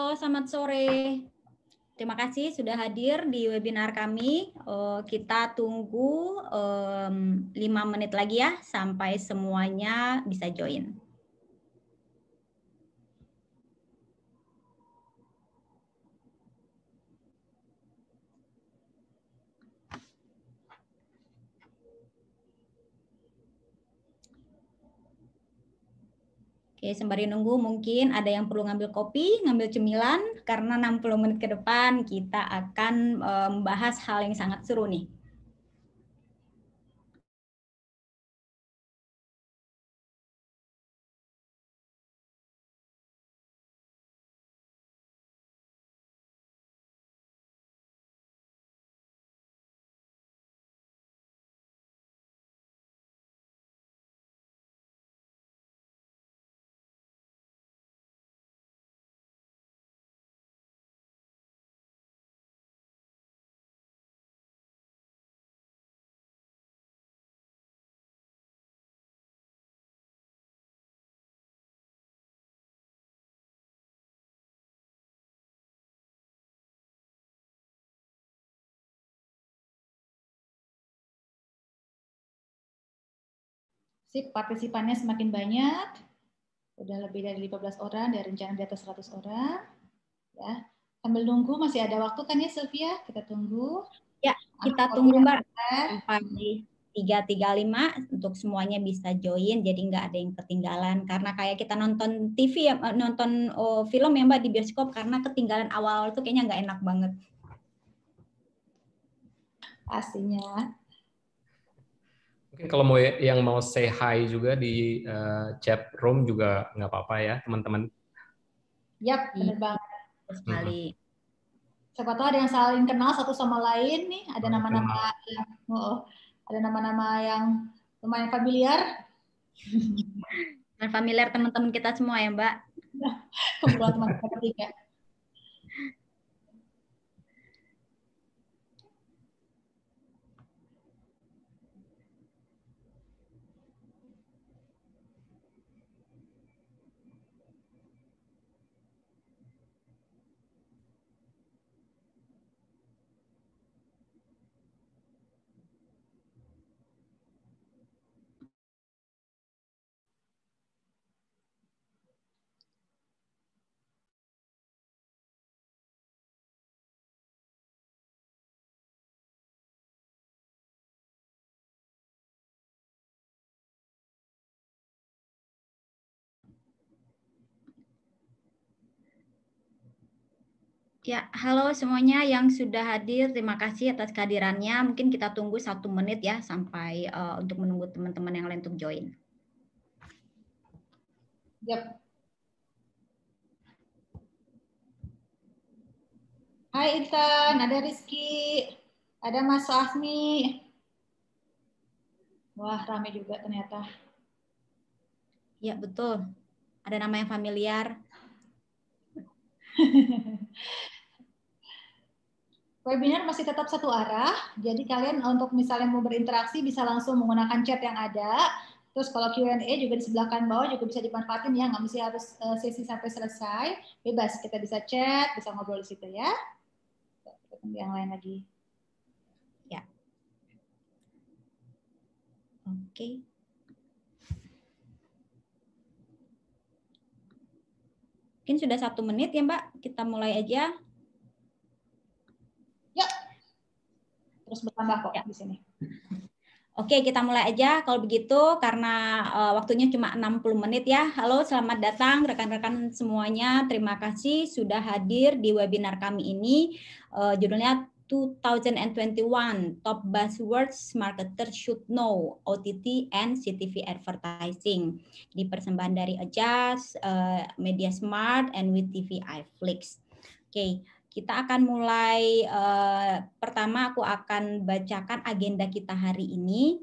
Halo, selamat sore. Terima kasih sudah hadir di webinar kami. Kita tunggu 5 menit lagi ya, sampai semuanya bisa join. Oke, sembari nunggu mungkin ada yang perlu ngambil kopi, ngambil cemilan, karena 60 menit ke depan kita akan membahas hal yang sangat seru nih. Sip, partisipannya semakin banyak. Udah lebih dari 15 orang, dari rencana di atas 100 orang. Ya. Sambil nunggu, masih ada waktu kan ya Sylvia? Kita tunggu. Ya, kita tunggu Mbak sampai 3.35 untuk semuanya bisa join, jadi nggak ada yang ketinggalan. Karena kayak kita nonton TV ya, nonton film ya Mbak di bioskop, karena ketinggalan awal-awal itu kayaknya nggak enak banget. Pastinya. Mungkin kalau mau yang mau say hi juga di chat room juga nggak apa-apa ya teman-teman. Yap, benar banget. Sekali. Siapa tahu ada yang saling kenal satu sama lain nih, ada nama-nama yang yang lumayan familiar. Dan familiar teman-teman kita semua ya Mbak. Kumpulan teman kita ketiga. Ya, halo semuanya yang sudah hadir. Terima kasih atas kehadirannya. Mungkin kita tunggu 1 menit ya sampai untuk menunggu teman-teman yang lain untuk join. Yap. Hai Intan, ada Rizky, ada Mas Fahmi. Wah, ramai juga ternyata. Ya, betul. Ada nama yang familiar. Webinar masih tetap satu arah, jadi kalian untuk misalnya mau berinteraksi bisa langsung menggunakan chat yang ada. Terus kalau Q&A juga di sebelah kanan bawah juga bisa dimanfaatin ya, nggak mesti harus sesi sampai selesai. Bebas, kita bisa chat, bisa ngobrol di situ ya. Kita tunggu yang lain lagi. Ya. Oke. Mungkin sudah 1 menit ya Mbak, kita mulai aja. Ya, terus bertambah kok ya. Di sini. Oke, kita mulai aja kalau begitu karena waktunya cuma 60 menit ya. Halo, selamat datang rekan-rekan semuanya. Terima kasih sudah hadir di webinar kami ini. Judulnya 2021 Top Buzzwords Marketers Should Know OTT and CTV Advertising. Dipersembahkan dari Adjust, Media Smart, and with TV iFlix. Oke. Kita akan mulai, pertama aku akan bacakan agenda kita hari ini.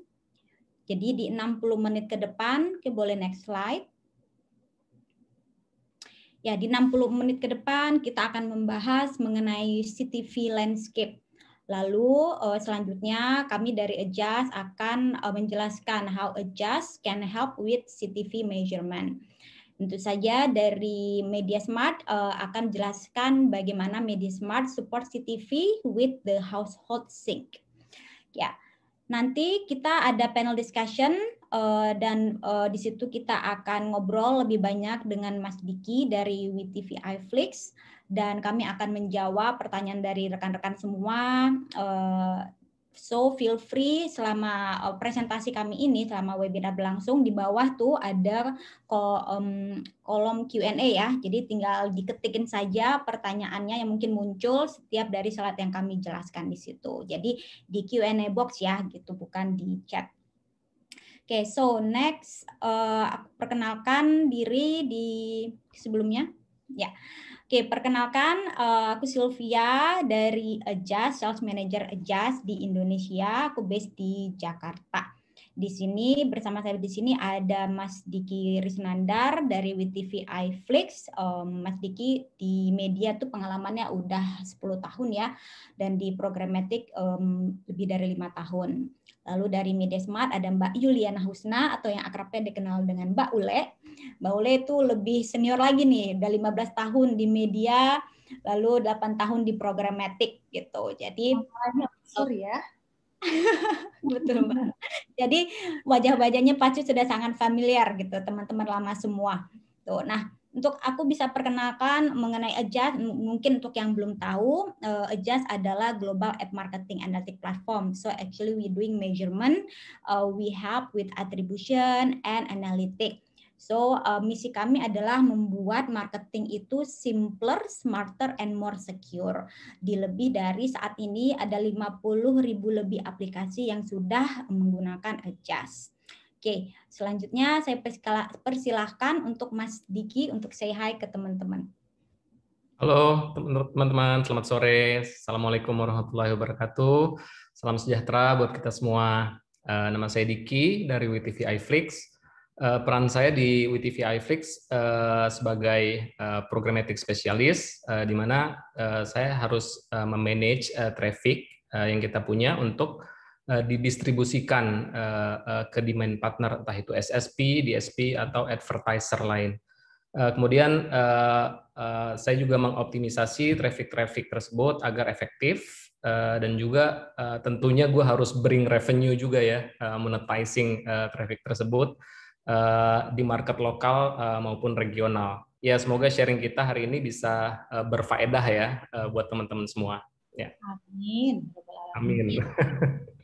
Jadi di 60 menit ke depan, boleh next slide. Ya, di 60 menit ke depan kita akan membahas mengenai CTV landscape. Lalu selanjutnya kami dari Adjust akan menjelaskan how Adjust can help with CTV measurement. Tentu saja dari Media Smart akan jelaskan bagaimana Media Smart support CTV with the household sync. Ya, nanti kita ada panel discussion dan di situ kita akan ngobrol lebih banyak dengan Mas Diki dari WeTV iFlix dan kami akan menjawab pertanyaan dari rekan-rekan semua. So feel free selama presentasi kami ini, selama webinar berlangsung, di bawah tuh ada kolom Q&A ya. Jadi tinggal diketikin saja pertanyaannya yang mungkin muncul setiap dari slide yang kami jelaskan di situ. Jadi di Q&A box ya, gitu, bukan di chat. Oke, so next, aku perkenalkan diri di sebelumnya. Ya. Oke, perkenalkan aku Sylvia dari Adjust, Sales Manager Adjust di Indonesia. Aku based di Jakarta. Di sini bersama saya di sini ada Mas Diki Risnandar dari WeTV iFlix. Mas Diki di media tuh pengalamannya udah 10 tahun ya, dan di Programmatic lebih dari 5 tahun. Lalu dari Media Smart ada Mbak Yuliana Husna atau yang akrabnya dikenal dengan Mbak Ule. Mbak Ule itu lebih senior lagi nih, udah 15 tahun di media, lalu 8 tahun di Programmatic gitu. Jadi ya. Betul Mbak. Jadi wajah-wajahnya pasti sudah sangat familiar gitu, teman-teman lama semua. Tuh. Nah, untuk aku bisa perkenalkan mengenai Adjust, mungkin untuk yang belum tahu, Adjust adalah global app marketing analytic platform. So actually we doing measurement, we help with attribution and analytic. So misi kami adalah membuat marketing itu simpler, smarter, and more secure. Di lebih dari saat ini ada 50.000 lebih aplikasi yang sudah menggunakan Adjust. Oke, selanjutnya saya persilahkan untuk Mas Diki untuk say hi ke teman-teman. Halo teman-teman, selamat sore. Assalamualaikum warahmatullahi wabarakatuh. Salam sejahtera buat kita semua. Nama saya Diki dari WeTV iFlix. Peran saya di WeTV iFlix sebagai programmatic specialist, di mana saya harus memanage traffic yang kita punya untuk didistribusikan ke demand partner, entah itu SSP, DSP, atau advertiser lain. Kemudian saya juga mengoptimisasi traffic tersebut agar efektif, dan juga tentunya gue harus bring revenue juga ya, monetizing traffic tersebut di market lokal maupun regional. Ya, semoga sharing kita hari ini bisa berfaedah ya buat teman-teman semua. Ya. Amin. Amin.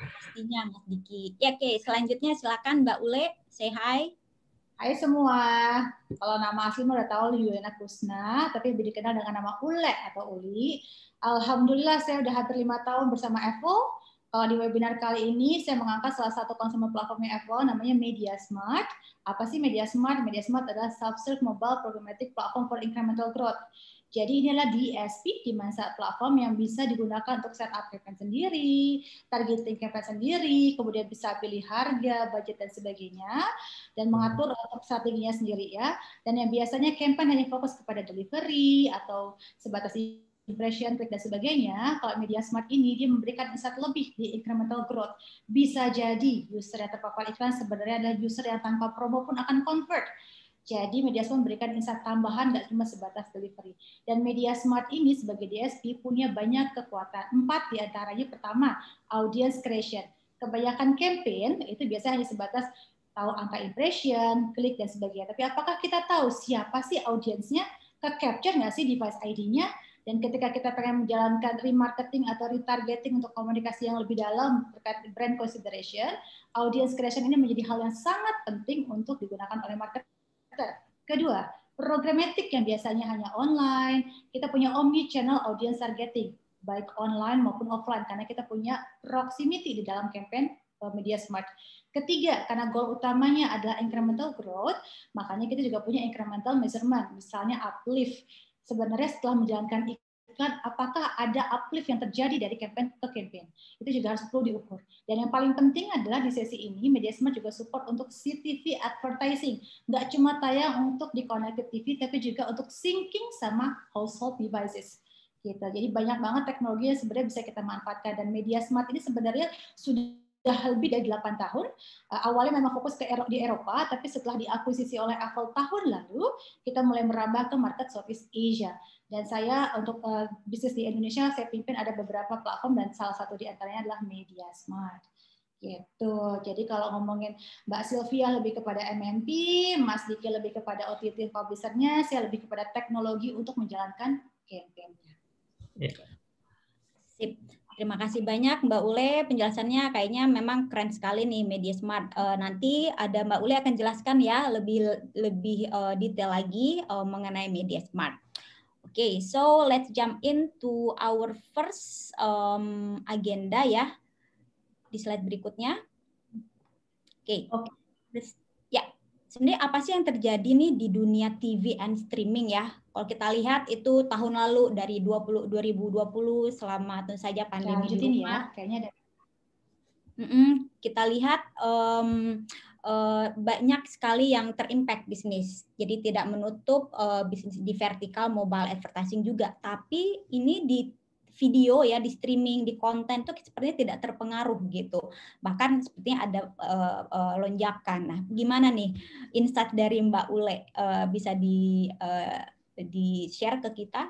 Pastinya Mas Diki. Ya, oke, selanjutnya silakan Mbak Ule, say hi. Hai semua, kalau nama asli udah tahu Yuliana Husna, tapi lebih dikenal dengan nama Ule atau Uli. Alhamdulillah saya udah hampir 5 tahun bersama Apple. Kalau di webinar kali ini saya mengangkat salah satu consumer platformnya Apple, namanya Media Smart. Apa sih Media Smart? Media Smart adalah self-serve mobile programmatic platform for incremental growth. Jadi ini adalah DSP, demand side platform yang bisa digunakan untuk setup campaign sendiri, targeting campaign sendiri, kemudian bisa pilih harga, budget, dan sebagainya, dan mengatur strateginya sendiri ya. Dan yang biasanya campaign hanya fokus kepada delivery atau sebatas impression, klik, dan sebagainya. Kalau Media Smart ini, dia memberikan insight lebih di incremental growth. Bisa jadi user yang terpapar iklan sebenarnya adalah user yang tanpa promo pun akan convert. Jadi Media Smart memberikan insight tambahan, nggak cuma sebatas delivery. Dan Media Smart ini sebagai DSP punya banyak kekuatan. 4 diantaranya. Pertama, audience creation. Kebanyakan campaign itu biasanya hanya sebatas tahu angka impression, klik, dan sebagainya. Tapi apakah kita tahu siapa sih audiensnya? Ke-capture nggak sih device ID-nya? Dan ketika kita pengen menjalankan remarketing atau retargeting untuk komunikasi yang lebih dalam terkait brand consideration, audience creation ini menjadi hal yang sangat penting untuk digunakan oleh marketer. Kedua, programmatic yang biasanya hanya online, kita punya omni-channel audience targeting, baik online maupun offline, karena kita punya proximity di dalam campaign Media Smart. Ketiga, karena goal utamanya adalah incremental growth, makanya kita juga punya incremental measurement, misalnya uplift. Sebenarnya setelah menjalankan iklan, apakah ada uplift yang terjadi dari campaign ke campaign? Itu juga harus perlu diukur. Dan yang paling penting adalah di sesi ini, Media Smart juga support untuk CTV advertising. Nggak cuma tayang untuk di connected TV, tapi juga untuk syncing sama household devices. Gitu. Jadi banyak banget teknologi yang sebenarnya bisa kita manfaatkan. Dan Media Smart ini sebenarnya sudah sudah lebih dari 8 tahun. Awalnya memang fokus di Eropa, tapi setelah diakuisisi oleh Apple tahun lalu, kita mulai merambah ke market Southeast Asia. Dan saya untuk bisnis di Indonesia, saya pimpin ada beberapa platform dan salah satu di antaranya adalah MediaSmart. Gitu. Jadi kalau ngomongin Mbak Sylvia lebih kepada MMP, Mas Diki lebih kepada OTT publisher-nya, saya lebih kepada teknologi untuk menjalankan campaign-nya. Yeah. Sip. Terima kasih banyak Mbak Ule, penjelasannya kayaknya memang keren sekali nih MediaSmart. Nanti ada Mbak Ule akan jelaskan ya lebih detail lagi mengenai MediaSmart. Okay, so let's jump into our first agenda ya di slide berikutnya. Oke. Ya, sebenarnya apa sih yang terjadi nih di dunia TV and streaming ya? Kalau kita lihat itu tahun lalu dari 2020 selama tentu saja pandemi di rumah. Ya, kayaknya ada. Kita lihat banyak sekali yang terimpact bisnis. Jadi tidak menutup bisnis di vertikal mobile advertising juga. Tapi ini di video ya, di streaming, di konten itu sepertinya tidak terpengaruh gitu. Bahkan sepertinya ada lonjakan. Nah, gimana nih insight dari Mbak Ule bisa di-share ke kita?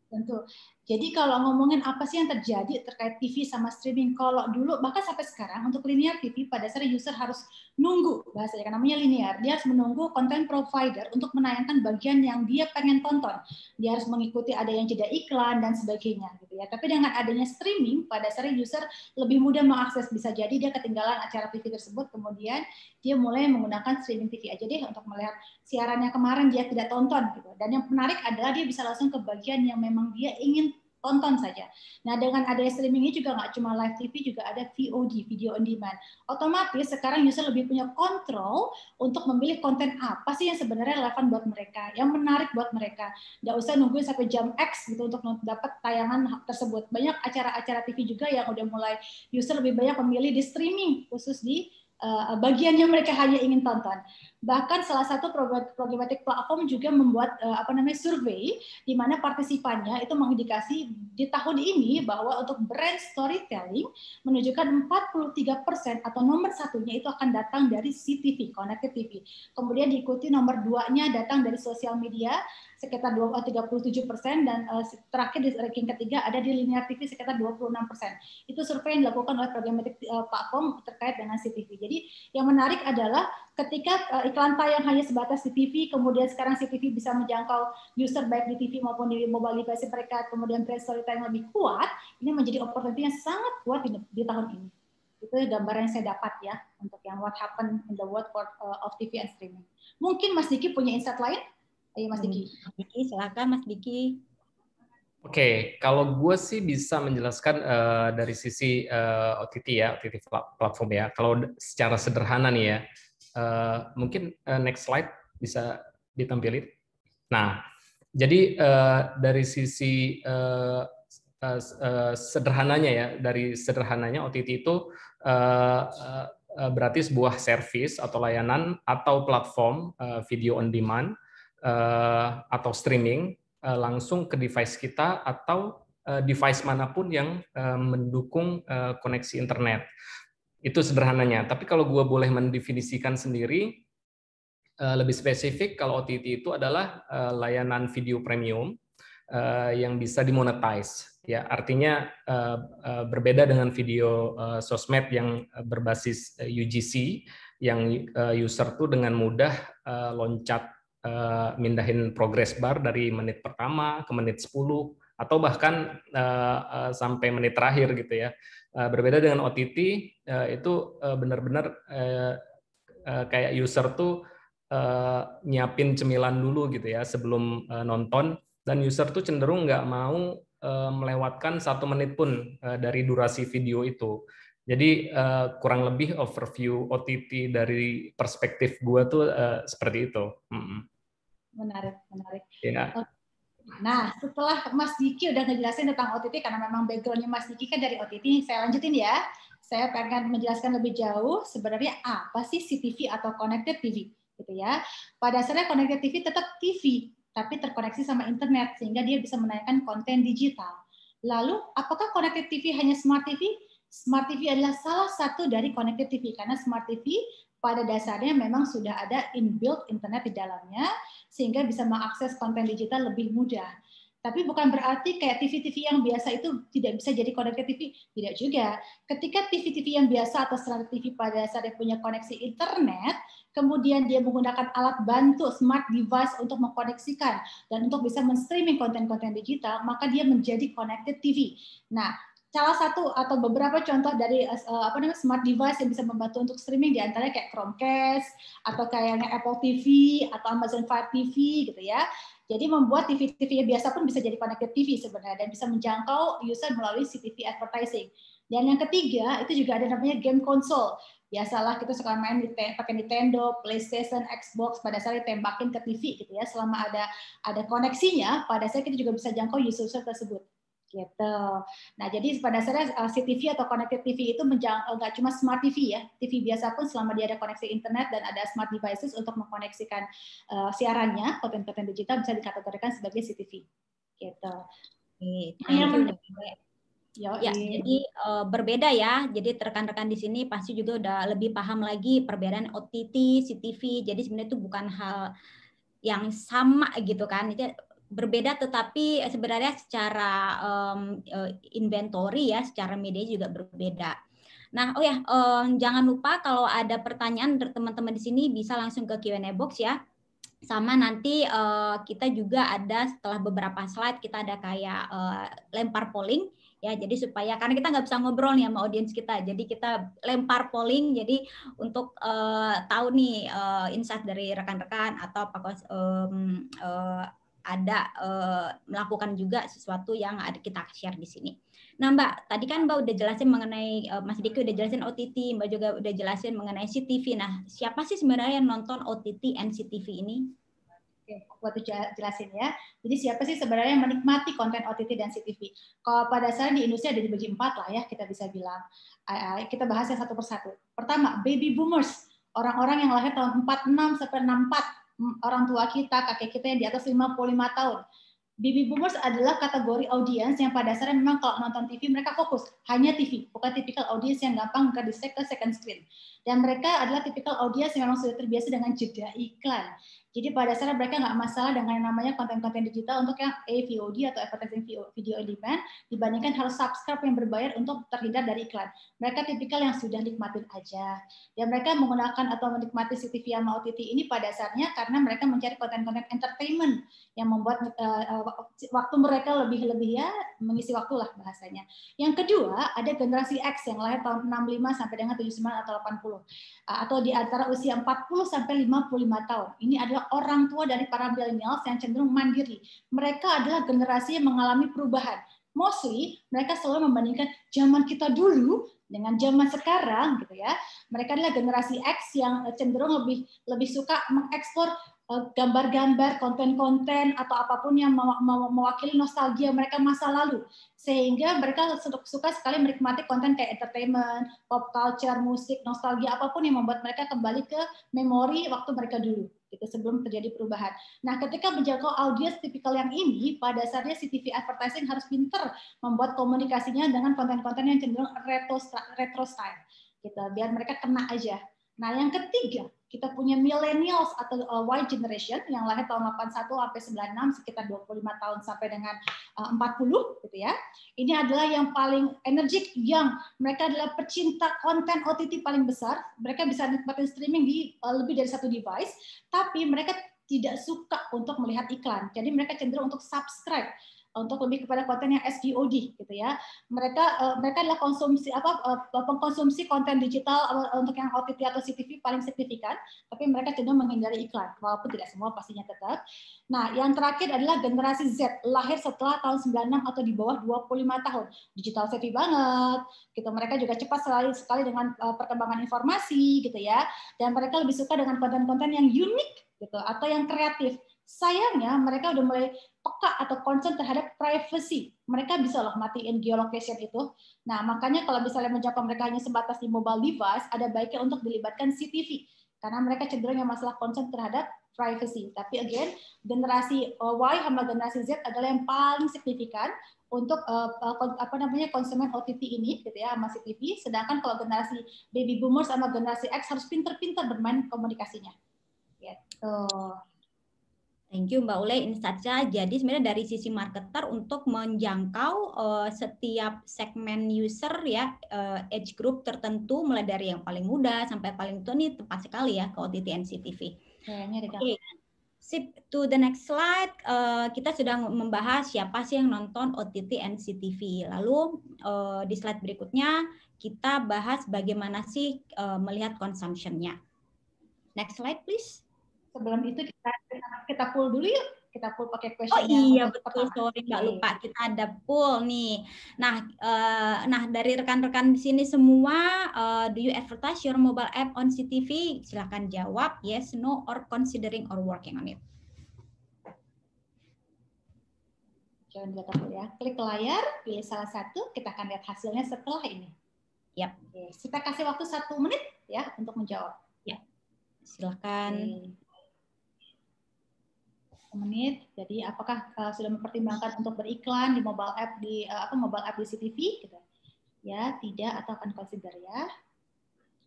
Tentu. Jadi kalau ngomongin apa sih yang terjadi terkait TV sama streaming, kalau dulu bahkan sampai sekarang untuk linear TV pada dasarnya user harus nunggu, bahasanya kan namanya linear, dia harus menunggu content provider untuk menayangkan bagian yang dia pengen tonton. Dia harus mengikuti ada yang jeda iklan dan sebagainya gitu ya. Tapi dengan adanya streaming pada dasarnya user lebih mudah mengakses, bisa jadi dia ketinggalan acara TV tersebut, kemudian dia mulai menggunakan streaming TV aja deh untuk melihat siarannya kemarin dia tidak tonton gitu. Dan yang menarik adalah dia bisa langsung ke bagian yang memang dia ingin tonton saja. Nah, dengan adanya streaming ini juga nggak cuma live TV, juga ada VOD, video on demand. Otomatis sekarang user lebih punya kontrol untuk memilih konten apa sih yang sebenarnya relevan buat mereka, yang menarik buat mereka. Nggak usah nungguin sampai jam X gitu untuk dapat tayangan tersebut. Banyak acara-acara TV juga yang udah mulai user lebih banyak memilih di streaming, khusus di bagian yang mereka hanya ingin tonton. Bahkan salah satu programmatic platform juga membuat survei di mana partisipannya itu mengindikasi di tahun ini bahwa untuk brand storytelling menunjukkan 43% atau nomor satunya itu akan datang dari CTV, Connected TV. Kemudian diikuti nomor 2-nya datang dari sosial media sekitar 37%, dan terakhir di ranking ketiga ada di linear TV sekitar 26%. Itu survei yang dilakukan oleh programmatic platform terkait dengan CTV. Jadi yang menarik adalah ketika iklan tayang hanya sebatas di TV, kemudian sekarang CTV bisa menjangkau user baik di TV maupun di mobile device mereka, kemudian brand storytelling lebih kuat, ini menjadi opportunity yang sangat kuat di tahun ini. Itu gambaran yang saya dapat ya untuk yang what happened in the world of TV and streaming. Mungkin Mas Diki punya insight lain? Ayo Mas Diki. Silakan Mas Diki. Oke, kalau gue sih bisa menjelaskan dari sisi OTT ya, OTT platform ya. Kalau secara sederhana nih ya, mungkin next slide bisa ditampilin. Nah, jadi dari sisi sederhananya ya, dari sederhananya OTT itu berarti sebuah service atau layanan atau platform video on demand atau streaming langsung ke device kita atau device manapun yang mendukung koneksi internet. Itu sederhananya. Tapi kalau gue boleh mendefinisikan sendiri, lebih spesifik, kalau OTT itu adalah layanan video premium yang bisa dimonetize. Ya, artinya berbeda dengan video sosmed yang berbasis UGC, yang user tuh dengan mudah loncat mindahin progress bar dari menit pertama ke menit 10 atau bahkan sampai menit terakhir gitu ya. Berbeda dengan OTT, itu benar-benar kayak user tuh nyiapin cemilan dulu gitu ya sebelum nonton, dan user tuh cenderung nggak mau melewatkan 1 menit pun dari durasi video itu. Jadi kurang lebih overview OTT dari perspektif gua tuh seperti itu. Menarik. Ya. Nah, setelah Mas Diki udah ngejelasin tentang OTT, karena memang background-nya Mas Diki kan dari OTT, saya lanjutin ya. Saya pengen menjelaskan lebih jauh sebenarnya apa sih CTV atau Connected TV, gitu ya. Pada dasarnya Connected TV tetap TV, tapi terkoneksi sama internet sehingga dia bisa menayangkan konten digital. Lalu, apakah Connected TV hanya Smart TV? Smart TV adalah salah satu dari connected TV, karena Smart TV pada dasarnya memang sudah ada inbuilt internet di dalamnya, sehingga bisa mengakses konten digital lebih mudah. Tapi bukan berarti kayak TV-TV yang biasa itu tidak bisa jadi connected TV, tidak juga. Ketika TV-TV yang biasa atau standar TV pada saat dia punya koneksi internet, kemudian dia menggunakan alat bantu smart device untuk mengkoneksikan dan untuk bisa men-streaming konten-konten digital, maka dia menjadi connected TV. Nah, salah satu atau beberapa contoh dari smart device yang bisa membantu untuk streaming diantaranya kayak Chromecast atau kayaknya Apple TV atau Amazon Fire TV gitu ya. Jadi membuat TV-TV yang biasa pun bisa jadi connected TV sebenarnya dan bisa menjangkau user melalui CTV advertising. Dan yang ketiga itu juga ada namanya game console. Biasalah kita suka main pakai Nintendo, PlayStation, Xbox, pada saat ditembakin ke TV gitu ya. Selama ada koneksinya, pada saat kita juga bisa jangkau user tersebut. Gitu. Nah, jadi pada dasarnya CTV atau connected TV itu nggak cuma smart TV ya, TV biasa pun selama dia ada koneksi internet dan ada smart devices untuk mengkoneksikan siarannya, konten-konten digital bisa dikategorikan sebagai CTV. Gitu. Ya, jadi berbeda ya. Jadi rekan-rekan di sini pasti juga udah lebih paham lagi perbedaan OTT, CTV. Jadi sebenarnya itu bukan hal yang sama gitu kan. Itu berbeda, tetapi sebenarnya secara inventory ya, secara media juga berbeda. Nah, jangan lupa kalau ada pertanyaan dari teman-teman di sini bisa langsung ke Q&A box ya. Sama nanti kita juga ada setelah beberapa slide kita ada kayak lempar polling ya, jadi supaya karena kita nggak bisa ngobrol nih sama audiens kita, jadi kita lempar polling jadi untuk tahu nih insight dari rekan-rekan atau apakah ada melakukan juga sesuatu yang ada kita share di sini. Nah Mbak, tadi kan Mbak udah jelasin mengenai, Mas Diki udah jelasin OTT, Mbak juga udah jelasin mengenai CTV. Nah, siapa sih sebenarnya yang nonton OTT and CTV ini? Oke, aku jelasin ya. Jadi siapa sih sebenarnya yang menikmati konten OTT dan CTV? Kalau pada dasarnya di Indonesia ada dibagi 4 lah ya, kita bisa bilang. Kita bahasnya satu persatu. Pertama, baby boomers. Orang-orang yang lahir tahun 46 sampai 64. Orang tua kita, kakek kita yang di atas 55 tahun. Baby boomers adalah kategori audiens yang pada dasarnya memang kalau nonton TV mereka fokus hanya TV, bukan tipikal audiens yang gampang ke second screen. Dan mereka adalah tipikal audiens yang memang sudah terbiasa dengan jeda iklan. Jadi pada dasarnya mereka nggak masalah dengan yang namanya konten-konten digital untuk yang AVOD atau advertising video on demand dibandingkan harus subscribe yang berbayar untuk terhindar dari iklan. Mereka tipikal yang sudah nikmatin aja. Dan mereka menggunakan atau menikmati CTV sama OTT ini pada dasarnya karena mereka mencari konten-konten entertainment yang membuat waktu mereka lebih ya mengisi waktu lah bahasanya. Yang kedua ada generasi X yang lahir tahun 65 sampai dengan 79 atau 80 atau di antara usia 40 sampai 55 tahun. Ini adalah orang tua dari para millennials yang cenderung mandiri. Mereka adalah generasi yang mengalami perubahan. Mostly mereka selalu membandingkan zaman kita dulu dengan zaman sekarang gitu ya. Mereka adalah generasi X yang cenderung lebih suka mengeksplor gambar-gambar, konten-konten atau apapun yang mewakili nostalgia mereka masa lalu. Sehingga mereka suka sekali menikmati konten kayak entertainment, pop culture, musik, nostalgia, apapun yang membuat mereka kembali ke memori waktu mereka dulu, gitu, sebelum terjadi perubahan. Nah, ketika menjangkau audiens tipikal yang ini, pada dasarnya CTV advertising harus pinter membuat komunikasinya dengan konten-konten yang cenderung retro style, gitu, biar mereka kena aja. Nah, yang ketiga, kita punya millennials atau Y generation yang lahir tahun 81 sampai 96, sekitar 25 tahun sampai dengan 40 gitu ya. Ini adalah yang paling energik, yang mereka adalah pecinta konten OTT paling besar. Mereka bisa nikmatin streaming di lebih dari satu device, tapi mereka tidak suka untuk melihat iklan. Jadi mereka cenderung untuk subscribe, untuk lebih kepada konten yang SVOD gitu ya. Mereka adalah pengkonsumsi konten digital untuk yang OTT atau CTV paling signifikan, tapi mereka cenderung menghindari iklan, walaupun tidak semua pastinya tetap. Nah, yang terakhir adalah generasi Z, lahir setelah tahun 96 atau di bawah 25 tahun. Digital savvy banget, gitu. Mereka juga cepat sekali dengan perkembangan informasi gitu ya. Dan mereka lebih suka dengan konten-konten yang unik gitu atau yang kreatif. Sayangnya mereka udah mulai peka atau concern terhadap privacy. Mereka bisa loh matiin geolocation itu. Nah, makanya kalau misalnya menjangkau mereka hanya sebatas di mobile device, ada baiknya untuk dilibatkan CTV. karena mereka cenderung yang masalah concern terhadap privacy. Tapi again, generasi Y sama generasi Z adalah yang paling signifikan untuk konsumen OTT ini, gitu ya, sama CTV. Sedangkan kalau generasi baby boomers sama generasi X harus pinter-pinter bermain komunikasinya. Gitu. Thank you Mbak Ule, insight-nya. Jadi sebenarnya dari sisi marketer untuk menjangkau setiap segmen user ya, age group tertentu mulai dari yang paling muda sampai paling tua, ini tepat sekali ya ke OTT NCTV. Oke. Sip, to the next slide, kita sudah membahas siapa sih yang nonton OTT NCTV. Lalu di slide berikutnya kita bahas bagaimana sih melihat consumption-nya. Next slide please. Sebelum itu kita pull dulu yuk. Kita pull pakai question. Oh iya betul, sorry Mbak lupa, kita ada poll nih. Nah dari rekan-rekan di sini semua, do you advertise your mobile app on CTV? Silakan jawab yes, no, or considering or working on it. Jangan lihat dulu ya. Klik ke layar, pilih salah satu. Kita akan lihat hasilnya setelah ini. Yap. Kita kasih waktu 1 menit ya untuk menjawab. Ya. Silakan. 1 menit. Jadi apakah sudah mempertimbangkan untuk beriklan di mobile app di CTV? Gitu. Ya, tidak atau akan consider ya.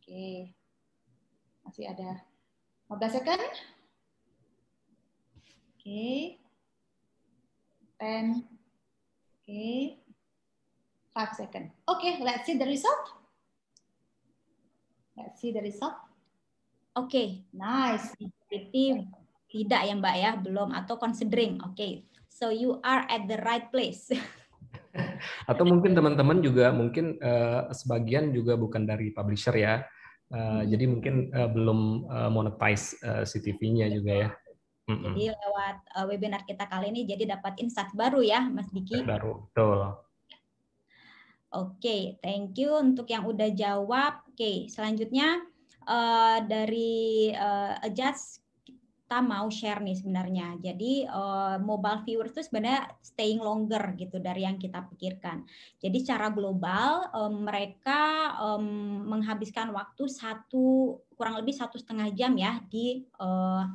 Oke. Masih ada 15 second. Oke. 10. Oke. 5 second. Oke, let's see the result. Let's see the result. Oke. Nice. Jadi tidak ya Mbak ya, belum, atau considering. Oke. So you are at the right place. Atau mungkin teman-teman juga mungkin sebagian juga bukan dari publisher ya. Jadi mungkin belum monetize CTV-nya juga ya. Jadi lewat webinar kita kali ini jadi dapat insight baru ya Mas Diki. Baru, betul. Oke, thank you untuk yang udah jawab. Oke, selanjutnya dari Adjust, kita mau share nih sebenarnya. Jadi mobile viewers itu sebenarnya staying longer gitu dari yang kita pikirkan. Jadi secara global mereka menghabiskan waktu kurang lebih 1,5 jam ya di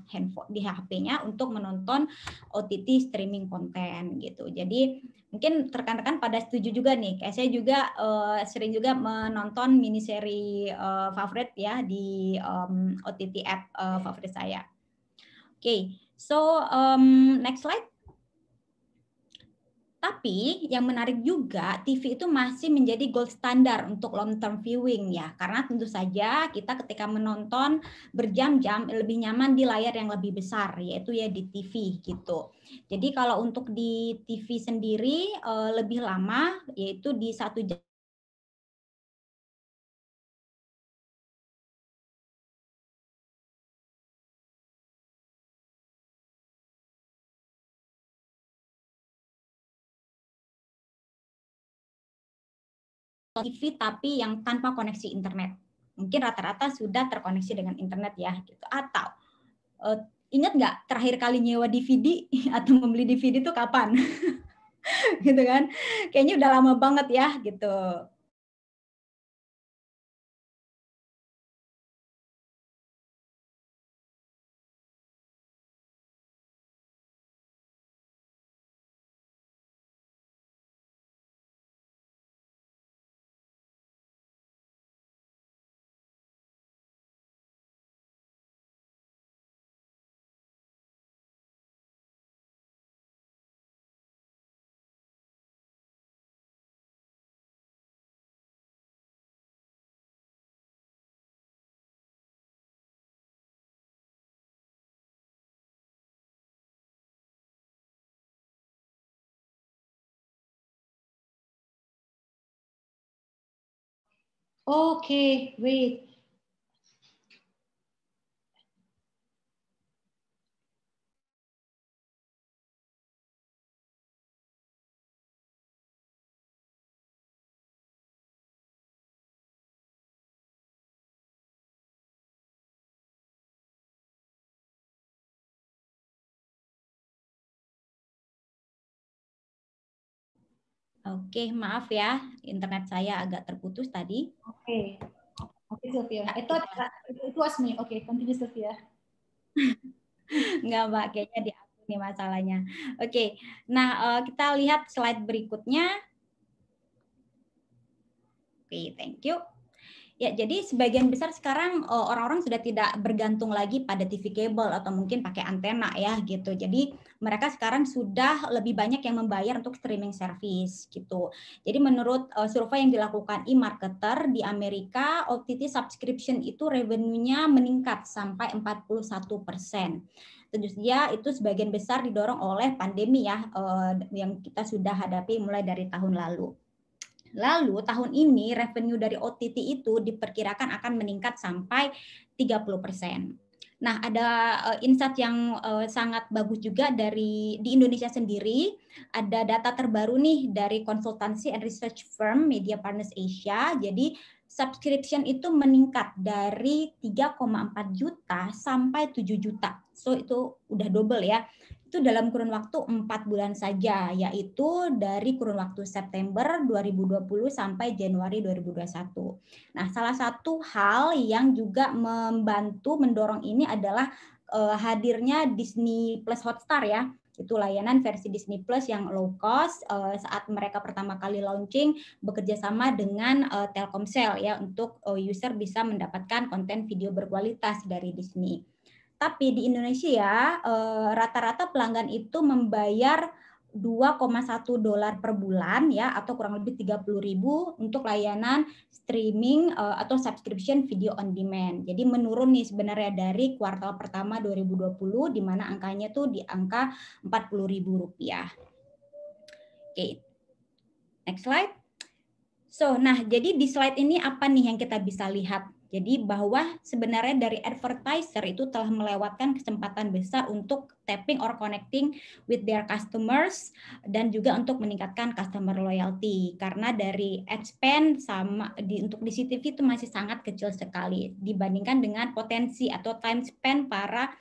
handphone, di HP-nya untuk menonton OTT streaming konten gitu. Jadi mungkin rekan-rekan pada setuju juga nih. Kayak saya juga sering juga menonton miniseri favorit ya di OTT app favorit saya. Oke, so next slide. Tapi yang menarik juga, TV itu masih menjadi gold standar untuk long term viewing ya. Karena tentu saja kita ketika menonton berjam-jam lebih nyaman di layar yang lebih besar, yaitu ya di TV gitu. Jadi kalau untuk di TV sendiri lebih lama, yaitu di 1 jam. TV tapi yang tanpa koneksi internet. Mungkin rata-rata sudah terkoneksi dengan internet ya gitu. Atau ingat nggak terakhir kali nyewa DVD atau membeli DVD itu kapan? Gitu kan. Kayaknya udah lama banget ya gitu. Okay, wait. Oke, maaf ya, internet saya agak terputus tadi. Oke. Oke, Sylvia. It was me. Oke, continue, Sylvia. Enggak, Mbak, kayaknya di aku nih masalahnya. Oke, nah kita lihat slide berikutnya. Oke, thank you. Ya, jadi sebagian besar sekarang orang-orang sudah tidak bergantung lagi pada TV kabel atau mungkin pakai antena ya gitu. Jadi mereka sekarang sudah lebih banyak yang membayar untuk streaming service gitu. Jadi menurut survei yang dilakukan eMarketer di Amerika, OTT subscription itu revenue-nya meningkat sampai 41%. Tentu saja itu sebagian besar didorong oleh pandemi ya yang kita sudah hadapi mulai dari tahun lalu. Lalu tahun ini revenue dari OTT itu diperkirakan akan meningkat sampai 30%. Nah, ada insight yang sangat bagus juga di Indonesia sendiri. Ada data terbaru nih dari konsultansi and research firm Media Partners Asia. Jadi subscription itu meningkat dari 3,4 juta sampai 7 juta. So itu udah double ya. Itu dalam kurun waktu 4 bulan saja, yaitu dari kurun waktu September 2020 sampai Januari 2021. Nah, salah satu hal yang juga membantu mendorong ini adalah hadirnya Disney Plus Hotstar ya. Itu layanan versi Disney Plus yang low cost saat mereka pertama kali launching bekerja sama dengan Telkomsel ya untuk user bisa mendapatkan konten video berkualitas dari Disney. Tapi di Indonesia rata-rata pelanggan itu membayar $2,1 per bulan ya atau kurang lebih 30.000 untuk layanan streaming atau subscription video on demand. Jadi menurun nih sebenarnya dari kuartal pertama 2020 di mana angkanya tuh di angka Rp40.000. Oke. Next slide. So, nah jadi di slide ini apa nih yang kita bisa lihat? Jadi bahwa sebenarnya dari advertiser itu telah melewatkan kesempatan besar untuk tapping or connecting with their customers dan juga untuk meningkatkan customer loyalty karena dari ad spend untuk di CTV itu masih sangat kecil sekali dibandingkan dengan potensi atau time spend para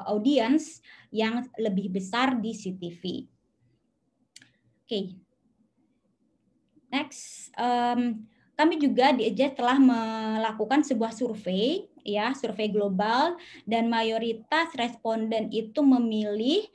audience yang lebih besar di CTV. Oke. Next, kami juga di Edge telah melakukan sebuah survei, ya, survei global, dan mayoritas responden itu memilih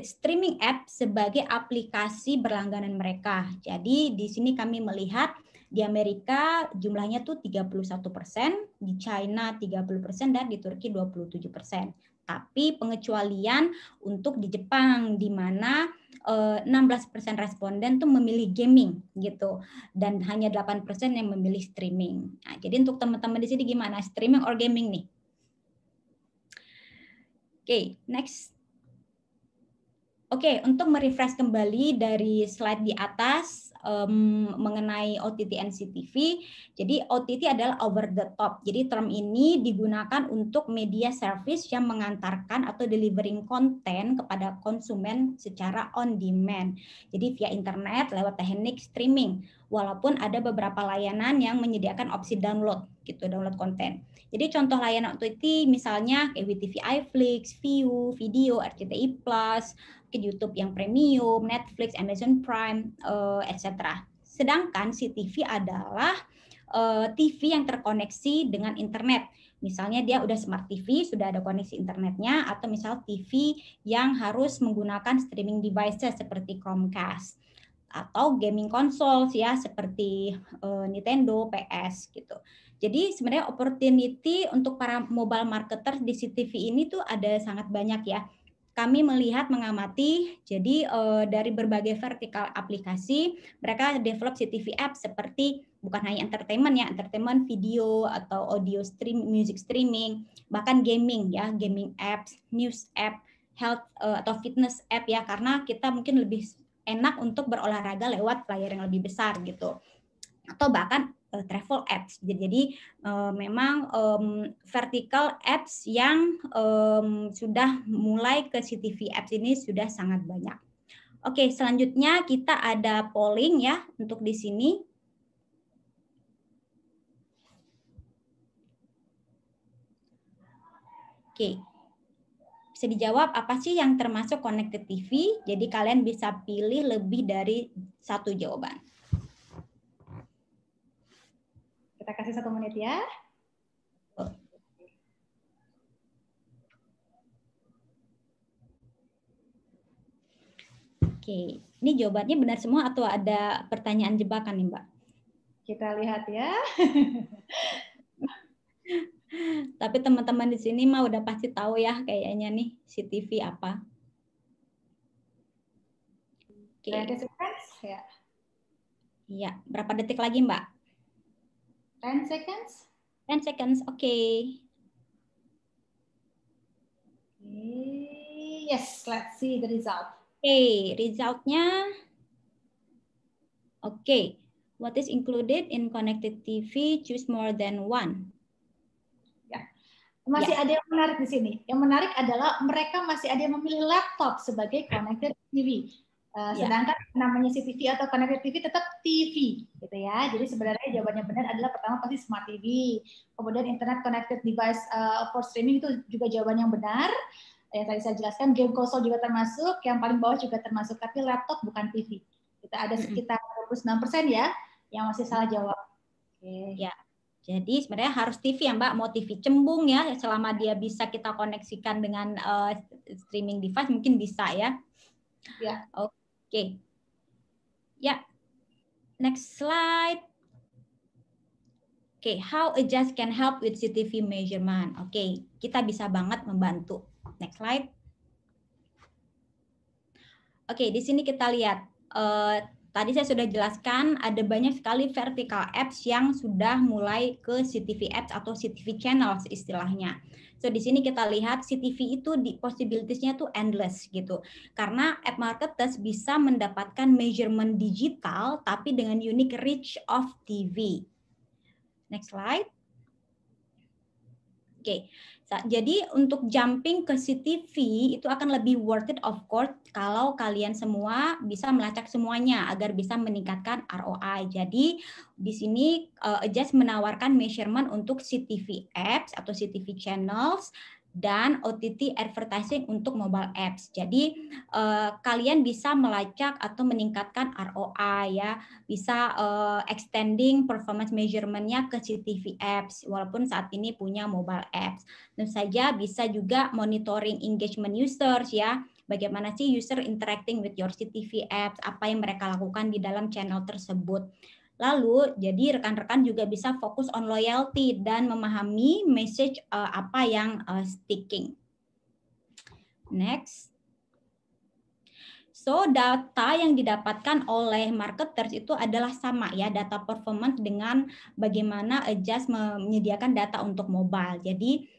streaming app sebagai aplikasi berlangganan mereka. Jadi di sini kami melihat di Amerika jumlahnya tuh 31%, di China 30%, dan di Turki 27%. Tapi pengecualian untuk di Jepang, di mana 16% responden tuh memilih gaming gitu dan hanya 8% yang memilih streaming. Nah, jadi untuk teman-teman di sini gimana? Streaming or gaming nih? Oke, next. Oke, untuk merefresh kembali dari slide di atas mengenai OTT and CTV, jadi OTT adalah over the top. Jadi term ini digunakan untuk media service yang mengantarkan atau delivering konten kepada konsumen secara on demand. Jadi via internet lewat teknik streaming. Walaupun ada beberapa layanan yang menyediakan opsi download gitu, download konten. Jadi contoh layanan OTT misalnya kayak WeTV iFlix, Viu, Video, RCTI Plus, YouTube yang premium, Netflix, Amazon Prime, etc. Sedangkan CTV adalah TV yang terkoneksi dengan internet. Misalnya dia udah smart TV, sudah ada koneksi internetnya, atau misal TV yang harus menggunakan streaming devices seperti Chromecast, atau gaming console ya seperti Nintendo, PS gitu. Jadi sebenarnya opportunity untuk para mobile marketer di CTV ini tuh ada sangat banyak ya. Kami melihat, mengamati, jadi dari berbagai vertikal aplikasi, mereka develop CTV app seperti bukan hanya entertainment ya, entertainment, video, atau audio stream, music streaming, bahkan gaming ya, gaming apps, news app, health atau fitness app ya, karena kita mungkin lebih enak untuk berolahraga lewat layar yang lebih besar gitu. Atau bahkan travel apps. Jadi memang vertical apps yang sudah mulai ke CTV apps ini sudah sangat banyak. Oke, selanjutnya kita ada polling ya untuk di sini. Oke. Bisa dijawab apa sih yang termasuk connected TV? Jadi kalian bisa pilih lebih dari satu jawaban. Kita kasih 1 menit ya. Oke, ini jawabannya benar semua atau ada pertanyaan jebakan nih, Mbak? Kita lihat ya. Tapi teman-teman di sini mah udah pasti tahu ya kayaknya nih CTV apa. Oke. 20 seconds ya. Iya, berapa detik lagi, Mbak? 10 seconds. 10 seconds, oke. Yes, let's see the result. Oke, resultnya. Oke, what is included in connected TV? Choose more than one. Ya. Masih ada yang menarik di sini. Yang menarik adalah mereka masih ada yang memilih laptop sebagai connected TV. Sedangkan namanya CTV atau connected TV tetap TV, gitu ya. Jadi sebenarnya jawabannya benar adalah pertama pasti smart TV. Kemudian internet connected device for streaming itu juga jawaban yang benar. Yang tadi saya jelaskan, game konsol juga termasuk, yang paling bawah juga termasuk, tapi laptop bukan TV. Kita ada sekitar 29% ya yang masih salah jawab. Oke. Ya. Jadi sebenarnya harus TV ya Mbak, mau TV cembung ya, selama dia bisa kita koneksikan dengan streaming device mungkin bisa ya. Ya. Oke. Ya. Next slide. Oke, how Adjust can help with CTV measurement. Oke, kita bisa banget membantu. Next slide. Oke, di sini kita lihat. Tadi saya sudah jelaskan ada banyak sekali vertical apps yang sudah mulai ke CTV apps atau CTV channels istilahnya. So di sini kita lihat CTV itu di possibilities-nya tuh endless gitu. Karena app marketers bisa mendapatkan measurement digital tapi dengan unique reach of TV. Next slide. Oke, jadi untuk jumping ke CTV itu akan lebih worth it of course kalau kalian semua bisa melacak semuanya agar bisa meningkatkan ROI. Jadi di sini Adjust menawarkan measurement untuk CTV apps atau CTV channels dan OTT advertising untuk mobile apps. Jadi kalian bisa melacak atau meningkatkan ROI ya, bisa extending performance measurement-nya ke CTV apps walaupun saat ini punya mobile apps. Tentu saja bisa juga monitoring engagement users ya. Bagaimana sih user interacting with your CTV apps, apa yang mereka lakukan di dalam channel tersebut. Lalu, jadi rekan-rekan juga bisa fokus on loyalty dan memahami message apa yang sticking. Next. So, data yang didapatkan oleh marketers itu adalah sama ya, data performance dengan bagaimana Adjust menyediakan data untuk mobile. Jadi,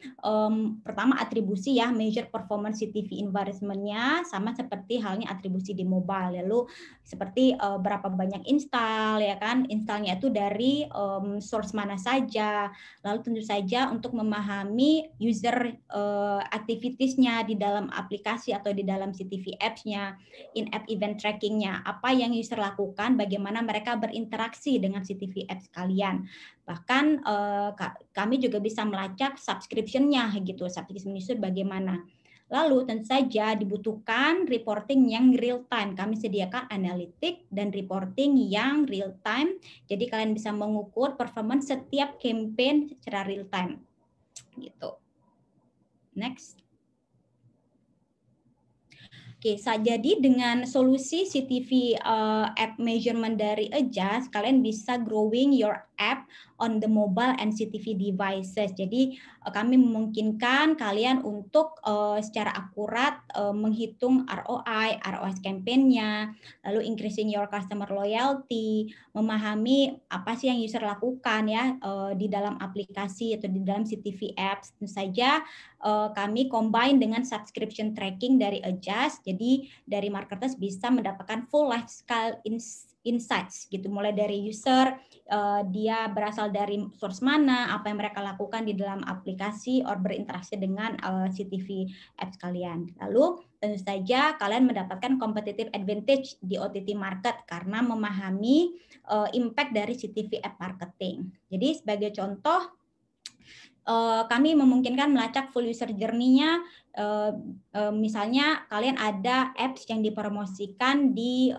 pertama atribusi ya, measure performance CTV environment-nya sama seperti halnya atribusi di mobile. Lalu seperti berapa banyak install ya kan, installnya itu dari source mana saja. Lalu tentu saja untuk memahami user activities-nya di dalam aplikasi atau di dalam CTV apps-nya, in-app event tracking-nya, apa yang user lakukan, bagaimana mereka berinteraksi dengan CTV apps kalian. Bahkan kami juga bisa melacak subscription-nya gitu, subscription user bagaimana. Lalu tentu saja dibutuhkan reporting yang real time. Kami sediakan analitik dan reporting yang real time. Jadi kalian bisa mengukur performance setiap campaign secara real time. Gitu. Next. Oke, jadi dengan solusi CTV app measurement dari Adjust, kalian bisa growing your app on the mobile and CTV devices. Jadi kami memungkinkan kalian untuk secara akurat menghitung ROI campaign-nya, lalu increasing your customer loyalty, memahami apa sih yang user lakukan ya di dalam aplikasi atau di dalam CTV apps. Tentu saja kami combine dengan subscription tracking dari Adjust. Jadi dari marketers bisa mendapatkan full lifestyle insights gitu, mulai dari user, dia berasal dari source mana, apa yang mereka lakukan di dalam aplikasi or berinteraksi dengan CTV apps kalian. Lalu tentu saja kalian mendapatkan competitive advantage di OTT market karena memahami impact dari CTV app marketing. Jadi sebagai contoh, kami memungkinkan melacak full user journey-nya. Misalnya kalian ada apps yang dipromosikan di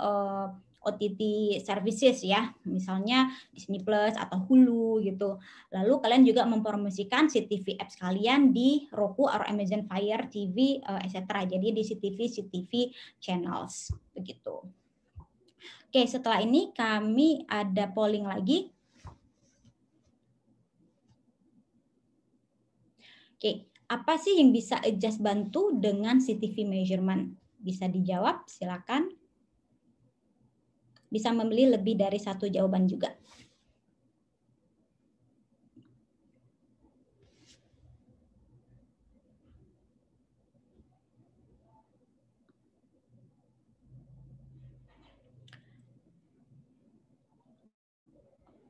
OTT services ya, misalnya Disney Plus atau Hulu gitu. Lalu kalian juga mempromosikan CTV apps kalian di Roku atau Amazon Fire TV, etc. Jadi di CTV channels begitu. Oke, setelah ini kami ada polling lagi. Oke, apa sih yang bisa Adjust bantu dengan CTV measurement? Bisa dijawab, silakan. Bisa memilih lebih dari satu jawaban juga.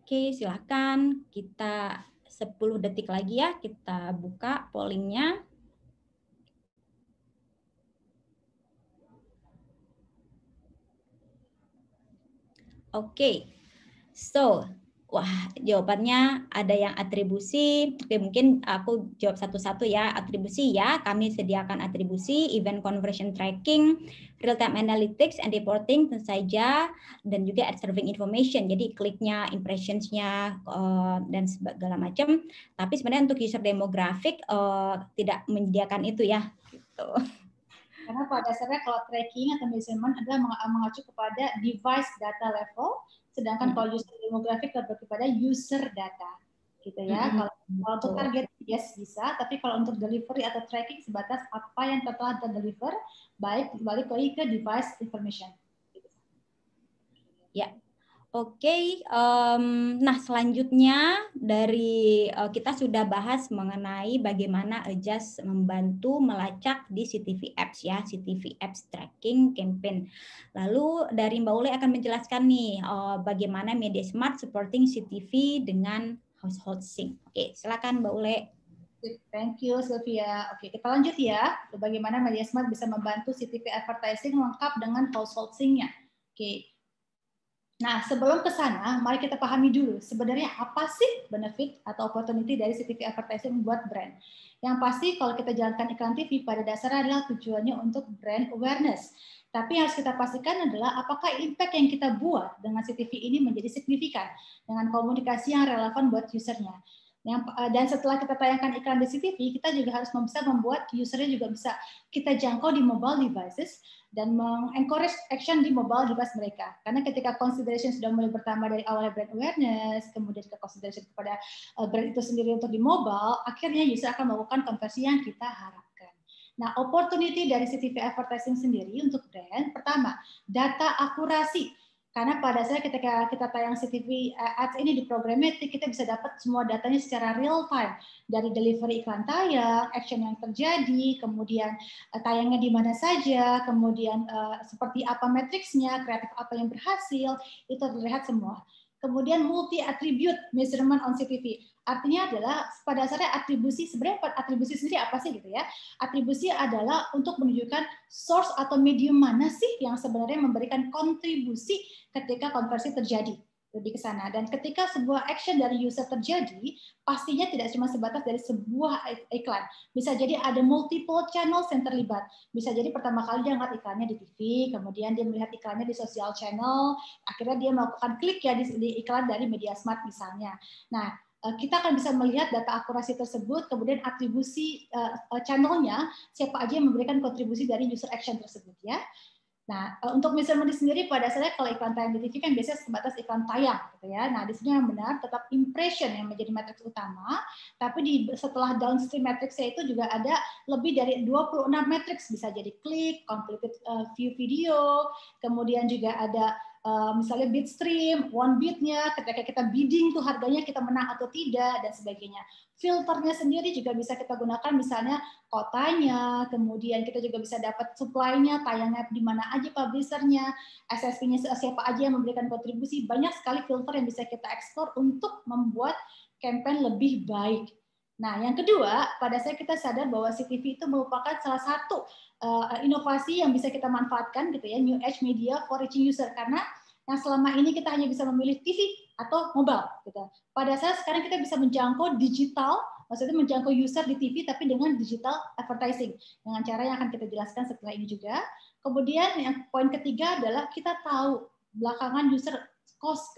Oke, silakan. Kita 10 detik lagi ya, kita buka pollingnya. Oke, so, wah jawabannya ada yang atribusi. Oke, mungkin aku jawab satu-satu ya. Atribusi ya, kami sediakan atribusi, event conversion tracking, real-time analytics and reporting tentu saja, dan juga ad serving information. Jadi kliknya, impressions-nya, dan segala macam. Tapi sebenarnya untuk user demographic tidak menyediakan itu ya. Gitu. Karena pada dasarnya kalau tracking atau measurement adalah mengacu kepada device data level, sedangkan kalau user demographic lebih kepada user data, gitu ya. Kalau untuk target yes bisa, tapi kalau untuk delivery atau tracking sebatas apa yang telah terdeliver, baik balik lagi ke device information. Ya. Oke, nah selanjutnya dari kita sudah bahas mengenai bagaimana Adjust membantu melacak di CTV Apps ya, CTV Apps Tracking Campaign. Lalu dari Mbak Ule akan menjelaskan nih bagaimana MediaSmart supporting CTV dengan household sync. Oke, silakan Mbak Ule. Thank you Sylvia. Oke, kita lanjut ya. Bagaimana MediaSmart bisa membantu CTV advertising lengkap dengan household sync-nya. Oke. Nah, sebelum ke sana, mari kita pahami dulu sebenarnya apa sih benefit atau opportunity dari CTV advertising buat brand. Yang pasti kalau kita jalankan iklan TV pada dasarnya adalah tujuannya untuk brand awareness. Tapi yang harus kita pastikan adalah apakah impact yang kita buat dengan CTV ini menjadi signifikan dengan komunikasi yang relevan buat usernya. Dan setelah kita tayangkan iklan di CTV, kita juga harus bisa membuat usernya juga bisa kita jangkau di mobile devices dan mengencourage action di mobile device mereka. Karena ketika consideration sudah mulai bertambah dari awalnya brand awareness, kemudian ke consideration kepada brand itu sendiri untuk di mobile, akhirnya user akan melakukan konversi yang kita harapkan. Nah, opportunity dari CTV advertising sendiri untuk brand, pertama, data akurasi. Karena pada saat ketika kita tayang CTV ads ini di programmatic, kita bisa dapat semua datanya secara real time. Dari delivery iklan tayang, action yang terjadi, kemudian tayangnya di mana saja, kemudian seperti apa matriksnya, kreatif apa yang berhasil, itu terlihat semua. Kemudian multi-attribute measurement on CTV. Artinya adalah pada dasarnya atribusi, sebenarnya atribusi sendiri apa sih gitu ya? Atribusi adalah untuk menunjukkan source atau medium mana sih yang sebenarnya memberikan kontribusi ketika konversi terjadi. Lebih ke sana. Dan ketika sebuah action dari user terjadi, pastinya tidak cuma sebatas dari sebuah iklan. Bisa jadi ada multiple channels yang terlibat. Bisa jadi pertama kali dia ngeliat iklannya di TV, kemudian dia melihat iklannya di social channel, akhirnya dia melakukan klik ya di iklan dari MediaSmart misalnya. Nah, kita akan bisa melihat data akurasi tersebut, kemudian atribusi channelnya, siapa aja yang memberikan kontribusi dari user action tersebut ya. Nah, untuk measurement sendiri pada dasarnya kalau iklan tayang di TV kan biasanya sebatas iklan tayang gitu ya. Nah, di sini yang benar tetap impression yang menjadi matriks utama, tapi setelah downstream matriksnya itu juga ada lebih dari 26 matriks, bisa jadi klik, completed view video, kemudian juga ada misalnya bid stream, one bidnya, ketika kita bidding tuh harganya kita menang atau tidak, dan sebagainya. Filternya sendiri juga bisa kita gunakan misalnya kotanya, kemudian kita juga bisa dapat supply-nya, tayangnya di mana aja publisher-nya, SSP-nya siapa aja yang memberikan kontribusi, banyak sekali filter yang bisa kita eksplor untuk membuat campaign lebih baik. Nah, yang kedua, pada saat kita sadar bahwa CTV itu merupakan salah satu inovasi yang bisa kita manfaatkan gitu ya, new age media for reaching user, karena yang selama ini kita hanya bisa memilih TV atau mobile gitu. Pada saat sekarang kita bisa menjangkau digital, maksudnya menjangkau user di TV tapi dengan digital advertising dengan cara yang akan kita jelaskan setelah ini juga. Kemudian yang poin ketiga adalah kita tahu belakangan user cross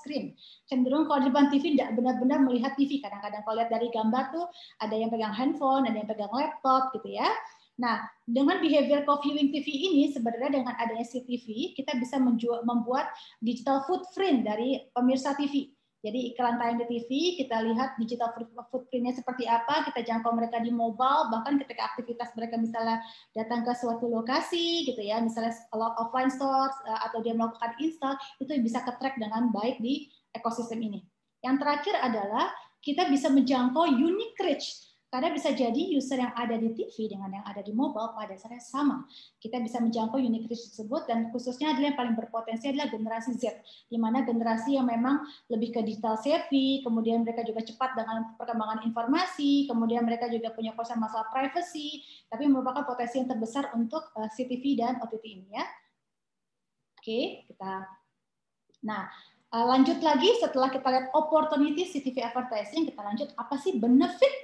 screen, cenderung kalau di depan TV tidak benar-benar melihat TV. Kadang-kadang kalau lihat dari gambar tuh ada yang pegang handphone, ada yang pegang laptop gitu ya. Nah, dengan behavior co-viewing TV ini sebenarnya dengan adanya CTV kita bisa membuat digital footprint dari pemirsa TV. Jadi iklan tayang di TV, kita lihat digital footprint-nya seperti apa, kita jangkau mereka di mobile, bahkan ketika aktivitas mereka misalnya datang ke suatu lokasi, gitu ya, misalnya offline stores, atau dia melakukan install, itu bisa ke-track dengan baik di ekosistem ini. Yang terakhir adalah kita bisa menjangkau unique reach. Karena bisa jadi user yang ada di TV dengan yang ada di mobile pada dasarnya sama. Kita bisa menjangkau unique reach tersebut, dan khususnya adalah yang paling berpotensi adalah generasi Z, di mana generasi yang memang lebih ke digital savvy, kemudian mereka juga cepat dengan perkembangan informasi, kemudian mereka juga punya concern masalah privacy, tapi merupakan potensi yang terbesar untuk CTV dan OTT ini ya. Oke, Nah, lanjut lagi setelah kita lihat opportunity CTV advertising, kita lanjut apa sih benefit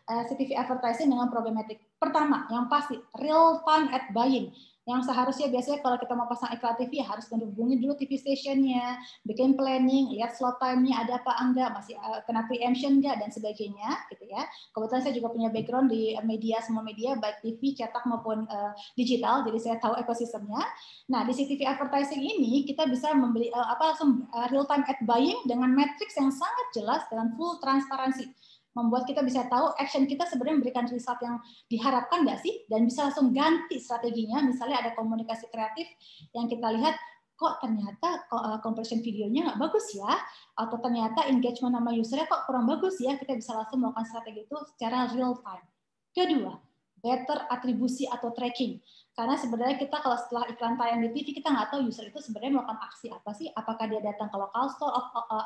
CTV advertising dengan programmatic. Pertama, yang pasti real time ad buying. Yang seharusnya biasanya kalau kita mau pasang iklan TV ya harus menghubungi dulu TV stationnya, bikin planning, lihat slot time-nya ada apa enggak, masih kena preemption enggak dan sebagainya gitu ya. Kebetulan saya juga punya background di media, semua media baik TV, cetak maupun digital, jadi saya tahu ekosistemnya. Nah, di CTV advertising ini kita bisa membeli langsung real time ad buying dengan matrix yang sangat jelas dengan full transparansi. Membuat kita bisa tahu action kita sebenarnya memberikan result yang diharapkan nggak sih, dan bisa langsung ganti strateginya. Misalnya ada komunikasi kreatif yang kita lihat kok ternyata conversion videonya nggak bagus ya, atau ternyata engagement sama usernya kok kurang bagus ya, kita bisa langsung melakukan strategi itu secara real time. Kedua, better atribusi atau tracking. Karena sebenarnya kita kalau setelah iklan tayang di TV, kita nggak tahu user itu sebenarnya melakukan aksi apa sih. Apakah dia datang ke local store,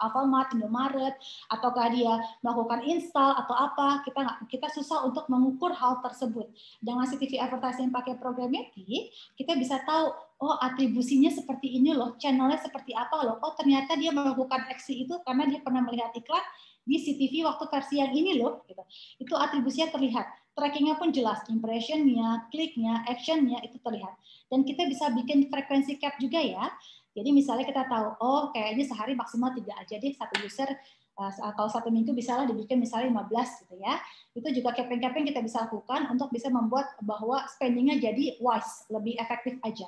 Alfamart, Indomaret, ataukah dia melakukan install atau apa. Kita susah untuk mengukur hal tersebut. Dengan CTV advertising pakai programmatic, kita bisa tahu, oh atribusinya seperti ini loh, channelnya seperti apa loh. Oh ternyata dia melakukan aksi itu karena dia pernah melihat iklan di CTV waktu versi yang ini loh. Gitu. Itu atribusinya terlihat. Trackingnya pun jelas, impressionnya, kliknya, actionnya itu terlihat. Dan kita bisa bikin frekuensi cap juga ya. Jadi misalnya kita tahu, oh kayaknya sehari maksimal 3 aja deh satu user. Kalau satu minggu bisa lah dibikin misalnya 15 gitu ya. Itu juga capping-capping kita bisa lakukan untuk bisa membuat bahwa spendingnya jadi wise, lebih efektif aja.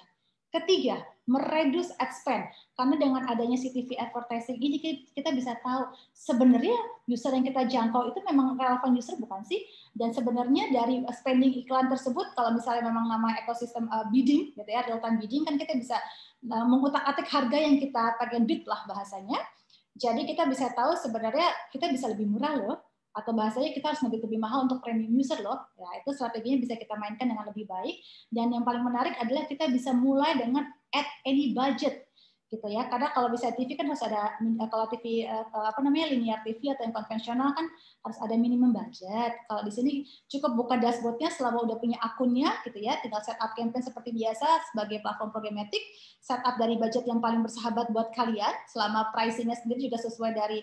Ketiga, mereduce ad spend. Karena dengan adanya CTV advertising ini kita bisa tahu sebenarnya user yang kita jangkau itu memang relevan user bukan sih? Dan sebenarnya dari spending iklan tersebut, kalau misalnya memang nama ekosistem bidding, gitu ya, real time bidding, kan kita bisa mengutak-atik harga yang kita pengen bid lah bahasanya. Jadi kita bisa tahu sebenarnya kita bisa lebih murah loh, atau bahasanya kita harus lebih mahal untuk premium user loh. Ya, itu strateginya bisa kita mainkan dengan lebih baik. Dan yang paling menarik adalah kita bisa mulai dengan at any budget. Gitu ya, karena kalau bisa TV kan harus ada, kalau TV linear TV atau yang konvensional kan harus ada minimum budget. Kalau di sini cukup buka dashboardnya selama udah punya akunnya gitu ya, tinggal setup campaign seperti biasa sebagai platform programmatic, setup dari budget yang paling bersahabat buat kalian, selama pricingnya sendiri juga sesuai dari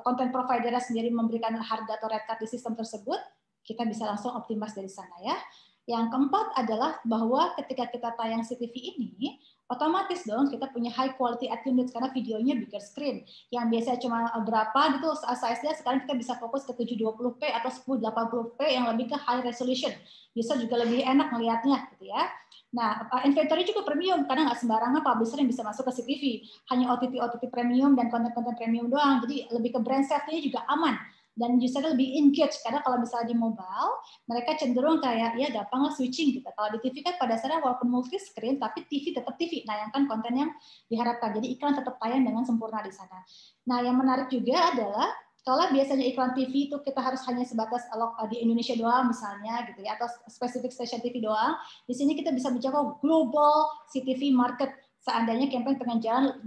content provider sendiri memberikan harga atau rate card di sistem tersebut, kita bisa langsung optimize dari sana ya. Yang keempat adalah bahwa ketika kita tayang CTV ini, otomatis dong kita punya high quality ad units karena videonya bigger screen. Yang biasanya cuma berapa gitu size-nya, sekarang kita bisa fokus ke 720p atau 1080p yang lebih ke high resolution. Bisa juga lebih enak melihatnya gitu ya. Nah, inventory juga premium karena nggak sembarangan publisher yang bisa masuk ke CTV. Hanya OTT premium dan konten-konten premium doang. Jadi lebih ke brand safety juga aman. Dan usernya lebih engage, karena kalau misalnya di mobile mereka cenderung kayak ya gampang lah switching gitu. Kalau di TV kan pada dasarnya walaupun multi screen tapi TV tetap TV, nayangkan konten yang diharapkan, jadi iklan tetap tayang dengan sempurna di sana. Nah yang menarik juga adalah kalau biasanya iklan TV itu kita harus hanya sebatas di Indonesia doang misalnya gitu ya, atau spesifik stasiun TV doang, di sini kita bisa menjangkau global CTV market. Seandainya campaign pengen jalan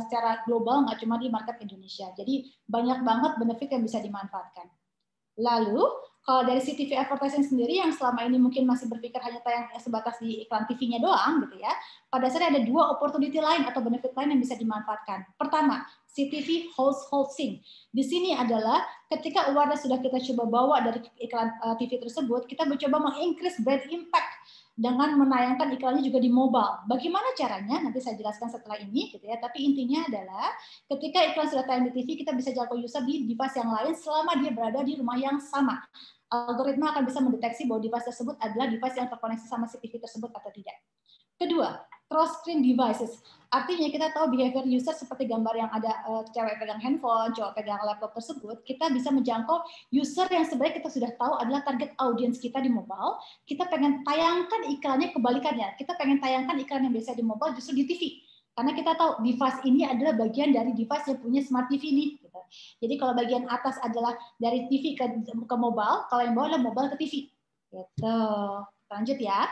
secara global, nggak cuma di market Indonesia. Jadi banyak banget benefit yang bisa dimanfaatkan. Lalu, kalau dari CTV advertising sendiri yang selama ini mungkin masih berpikir hanya tayang sebatas di iklan TV-nya doang, gitu ya. Pada dasarnya ada 2 opportunity lain atau benefit lain yang bisa dimanfaatkan. Pertama, CTV household sync. Di sini adalah ketika awareness sudah kita coba bawa dari iklan TV tersebut, kita mencoba meng-increase brand impact dengan menayangkan iklannya juga di mobile. Bagaimana caranya? Nanti saya jelaskan setelah ini, gitu ya. Tapi intinya adalah ketika iklan sudah tayang di TV, kita bisa jangkau user di device yang lain selama dia berada di rumah yang sama. Algoritma akan bisa mendeteksi bahwa device tersebut adalah device yang terkoneksi sama CCTV tersebut atau tidak. Kedua, cross-screen devices. Artinya kita tahu behavior user seperti gambar yang ada cewek pegang handphone, cowok pegang laptop tersebut, kita bisa menjangkau user yang sebenarnya kita sudah tahu adalah target audience kita di mobile. Kita pengen tayangkan iklannya kebalikannya. Kita pengen tayangkan iklan yang biasa di mobile justru di TV. Karena kita tahu device ini adalah bagian dari device yang punya smart TV nih. Gitu. Jadi kalau bagian atas adalah dari TV ke mobile, kalau yang bawah adalah mobile ke TV. Gitu. Lanjut ya.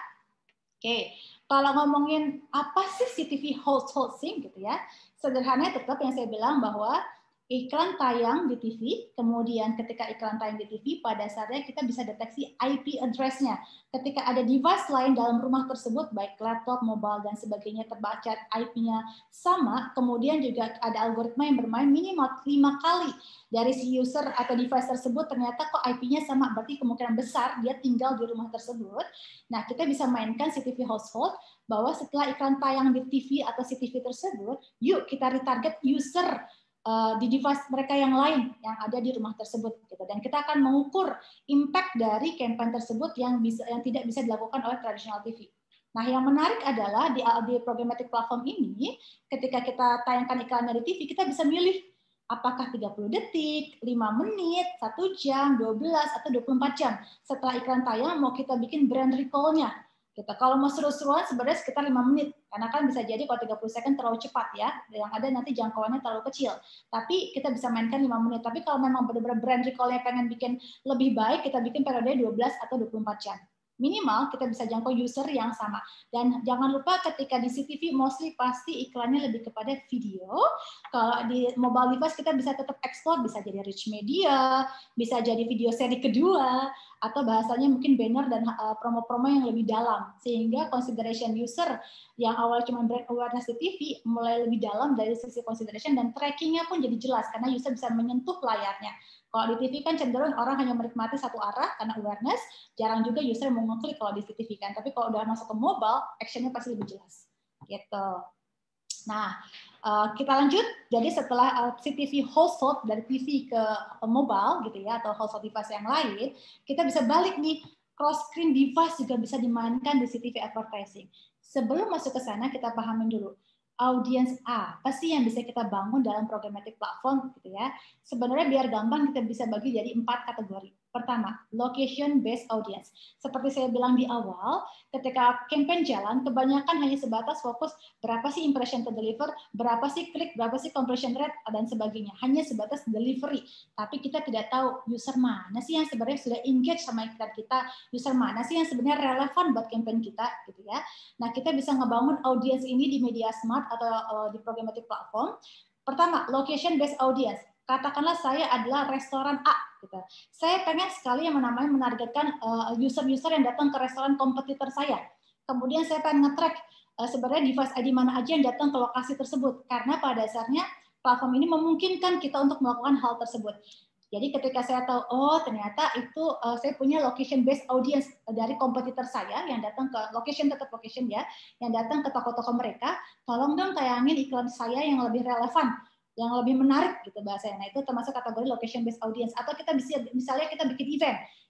Oke, kalau ngomongin apa sih CTV household sync gitu ya, sederhananya tetap yang saya bilang bahwa iklan tayang di TV, kemudian ketika iklan tayang di TV, pada saatnya kita bisa deteksi IP address-nya. Ketika ada device lain dalam rumah tersebut, baik laptop, mobile, dan sebagainya terbaca IP-nya sama, kemudian juga ada algoritma yang bermain minimal 5 kali dari si user atau device tersebut, ternyata kok IP-nya sama, berarti kemungkinan besar dia tinggal di rumah tersebut. Nah, kita bisa mainkan CTV household, bahwa setelah iklan tayang di TV atau CTV tersebut, yuk kita retarget user di device mereka yang lain yang ada di rumah tersebut gitu. Dan kita akan mengukur impact dari campaign tersebut yang tidak bisa dilakukan oleh traditional TV. Nah, yang menarik adalah di programmatic platform ini, ketika kita tayangkan iklannya di TV, kita bisa milih apakah 30 detik, 5 menit, 1 jam, 12 atau 24 jam. Setelah iklan tayang mau kita bikin brand recall-nya. Gitu. Kalau mau seru-seruan sebenarnya sekitar 5 menit, karena kan bisa jadi kalau 30 second terlalu cepat ya, yang ada nanti jangkauannya terlalu kecil. Tapi kita bisa mainkan 5 menit. Tapi kalau memang benar-benar brand recall-nya pengen bikin lebih baik, kita bikin periode 12 atau 24 jam. Minimal kita bisa jangkau user yang sama. Dan jangan lupa ketika di CTV mostly pasti iklannya lebih kepada video. Kalau di mobile device kita bisa tetap explore, bisa jadi rich media, bisa jadi video seri kedua, atau bahasanya mungkin banner dan promo-promo yang lebih dalam. Sehingga consideration user yang awal cuma brand awareness di TV mulai lebih dalam dari sisi consideration, dan trackingnya pun jadi jelas karena user bisa menyentuh layarnya. Kalau di TV kan cenderung orang hanya menikmati satu arah karena awareness, jarang juga user mau ngeklik kalau di TV kan. Tapi kalau udah masuk ke mobile, actionnya pasti lebih jelas. Gitu. Nah, kita lanjut. Jadi setelah CTV household dari TV ke mobile gitu ya, atau household device yang lain, kita bisa balik nih, cross screen device juga bisa dimainkan di CTV advertising. Sebelum masuk ke sana, kita pahamin dulu audience apa sih yang bisa kita bangun dalam programmatic platform gitu ya. Sebenarnya biar gampang kita bisa bagi jadi 4 kategori. Pertama, location based audience. Seperti saya bilang di awal, ketika campaign jalan, kebanyakan hanya sebatas fokus berapa sih impression to deliver, berapa sih klik, berapa sih conversion rate, dan sebagainya. Hanya sebatas delivery. Tapi kita tidak tahu user mana sih yang sebenarnya sudah engage sama iklan kita, user mana sih yang sebenarnya relevan buat campaign kita, gitu ya. Nah, kita bisa ngebangun audience ini di media smart atau di programmatic platform. Pertama, location based audience. Katakanlah saya adalah restoran A, gitu. Saya pengen sekali yang namanya menargetkan user-user yang datang ke restoran kompetitor saya. Kemudian saya pengen nge-track sebenarnya device ID mana aja yang datang ke lokasi tersebut. Karena pada dasarnya platform ini memungkinkan kita untuk melakukan hal tersebut. Jadi ketika saya tahu, oh ternyata itu saya punya location based audience dari kompetitor saya yang datang ke location, tetap location ya, yang datang ke toko-toko mereka, tolong dong tayangin iklan saya yang lebih relevan, yang lebih menarik gitu bahasanya. Nah, itu termasuk kategori location based audience. Atau kita bisa misalnya kita bikin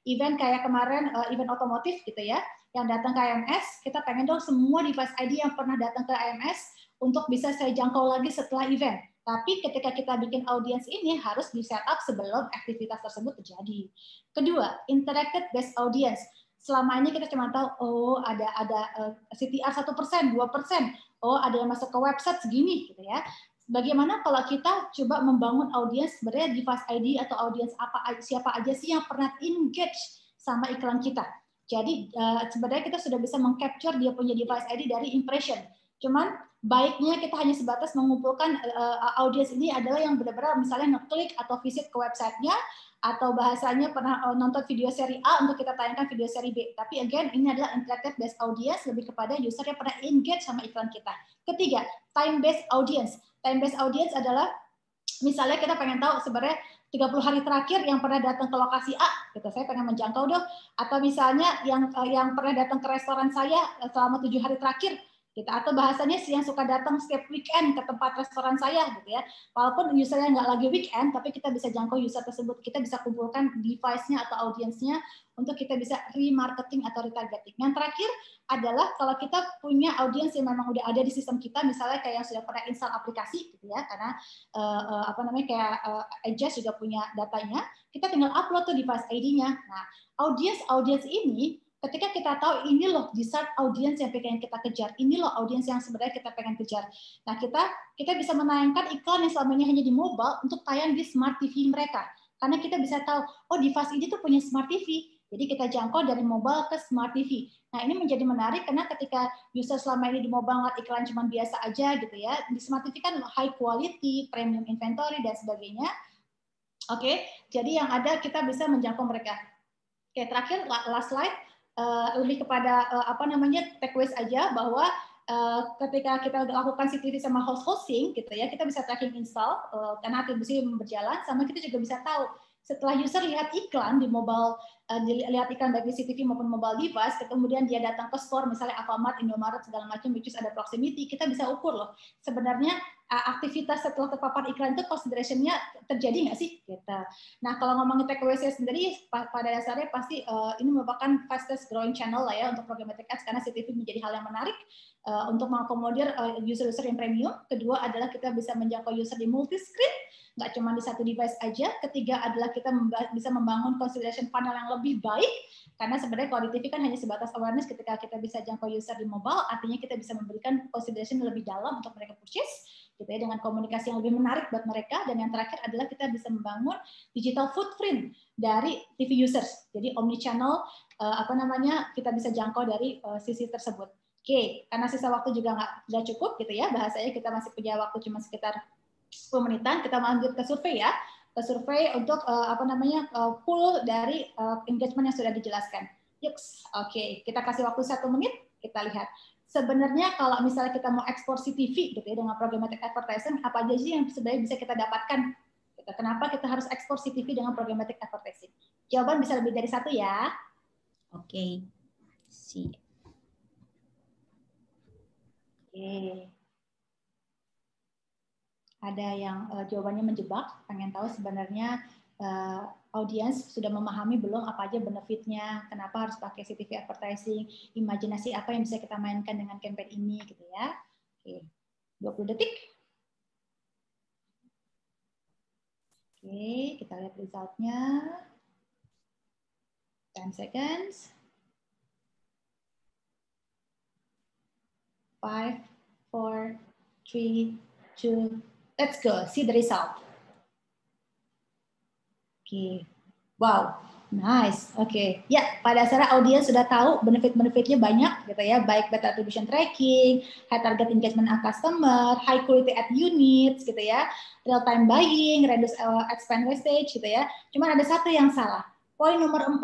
event kayak kemarin event otomotif gitu ya, yang datang ke AMS, kita pengen dong semua device ID yang pernah datang ke AMS untuk bisa saya jangkau lagi setelah event. Tapi ketika kita bikin audience ini harus di setup sebelum aktivitas tersebut terjadi. Kedua, interactive based audience. Selama ini kita cuma tahu, oh ada CTR 1%, 2%, oh ada yang masuk ke website segini gitu ya. Bagaimana kalau kita coba membangun audience sebenarnya device ID atau audience siapa aja sih yang pernah engage sama iklan kita. Jadi sebenarnya kita sudah bisa mengcapture dia punya device ID dari impression. Cuman baiknya kita hanya sebatas mengumpulkan audience ini adalah yang benar-benar misalnya ngeklik atau visit ke websitenya, atau bahasanya pernah nonton video seri A untuk kita tayangkan video seri B. Tapi again, ini adalah interactive based audience, lebih kepada user yang pernah engage sama iklan kita. Ketiga, time based audience. Time based audience adalah misalnya kita pengen tahu sebenarnya 30 hari terakhir yang pernah datang ke lokasi A, gitu, saya pengen menjangkau dong. Atau misalnya yang pernah datang ke restoran saya selama 7 hari terakhir, gitu. Atau bahasanya yang suka datang setiap weekend ke tempat restoran saya, gitu ya. Walaupun usernya nggak lagi weekend, tapi kita bisa jangkau user tersebut. Kita bisa kumpulkan device-nya atau audiensnya untuk kita bisa remarketing atau retargeting. Yang terakhir adalah kalau kita punya audiens yang memang udah ada di sistem kita, misalnya kayak yang sudah pernah install aplikasi, gitu ya, karena kayak Adjust juga punya datanya, kita tinggal upload tuh device ID-nya. Nah, audiens ini ketika kita tahu ini loh desired audience yang pengen kita kejar, ini loh audiens yang sebenarnya kita pengen kejar. Nah, kita bisa menayangkan iklan yang selama ini hanya di mobile untuk tayang di smart TV mereka. Karena kita bisa tahu, oh device ini tuh punya smart TV. Jadi kita jangkau dari mobile ke smart TV. Nah, ini menjadi menarik karena ketika user selama ini di mobile ngeliat iklan cuma biasa aja gitu ya. Di smart TV kan high quality, premium inventory dan sebagainya. Oke, jadi yang ada kita bisa menjangkau mereka. Oke, terakhir last slide lebih kepada takeaways aja bahwa ketika kita lakukan CTV sama hosting gitu ya, kita bisa tracking install karena atribusi berjalan, sama kita juga bisa tahu setelah user lihat iklan di mobile, lihat iklan baik di CTV maupun mobile device, kemudian dia datang ke store misalnya Alfamart, Indomaret segala macam, which is ada proximity, kita bisa ukur loh sebenarnya aktivitas setelah terpapar iklan itu consideration-nya terjadi nggak sih? Gitu. Nah, kalau ngomongin takeaways sendiri, pada dasarnya pasti ini merupakan fastest growing channel lah ya untuk programmatic ads karena CTV menjadi hal yang menarik untuk mengakomodir user-user yang premium. Kedua adalah kita bisa menjangkau user di multi-screen, nggak cuma di satu device aja. Ketiga adalah kita bisa membangun consideration funnel yang lebih baik, karena sebenarnya kalau di TV kan hanya sebatas awareness. Ketika kita bisa jangkau user di mobile, artinya kita bisa memberikan consideration lebih dalam untuk mereka purchase, gitu ya, dengan komunikasi yang lebih menarik buat mereka. Dan yang terakhir adalah kita bisa membangun digital footprint dari TV users. Jadi omni-channel kita bisa jangkau dari sisi tersebut. Oke, karena sisa waktu juga nggak cukup gitu ya, bahasanya kita masih punya waktu cuma sekitar 10 menitan, kita lanjut ke survei ya. Ke survei untuk pool dari engagement yang sudah dijelaskan. Yuk, oke, kita kasih waktu 1 menit, kita lihat. Sebenarnya kalau misalnya kita mau ekspor CTV gitu ya dengan programmatic advertising, apa aja sih yang sebenarnya bisa kita dapatkan? Kenapa kita harus ekspor CTV dengan programmatic advertising? Jawaban bisa lebih dari 1 ya. Oke. Oke. Ada yang jawabannya menjebak, pengen tahu sebenarnya audiens sudah memahami belum apa aja benefitnya, kenapa harus pakai CTV advertising, imajinasi apa yang bisa kita mainkan dengan campaign ini gitu ya. Oke. 20 detik. Oke, kita lihat resultnya. 10 seconds. 5, 4, 3, 2, let's go. See the result. Oke. Wow, nice. Oke. Ya, pada dasarnya audiens sudah tahu benefit-benefitnya banyak gitu ya, baik better attribution tracking, high target engagement of customer, high quality ad units gitu ya, real time buying, reduce expense wastage gitu ya. Cuman ada satu yang salah. Poin nomor 4.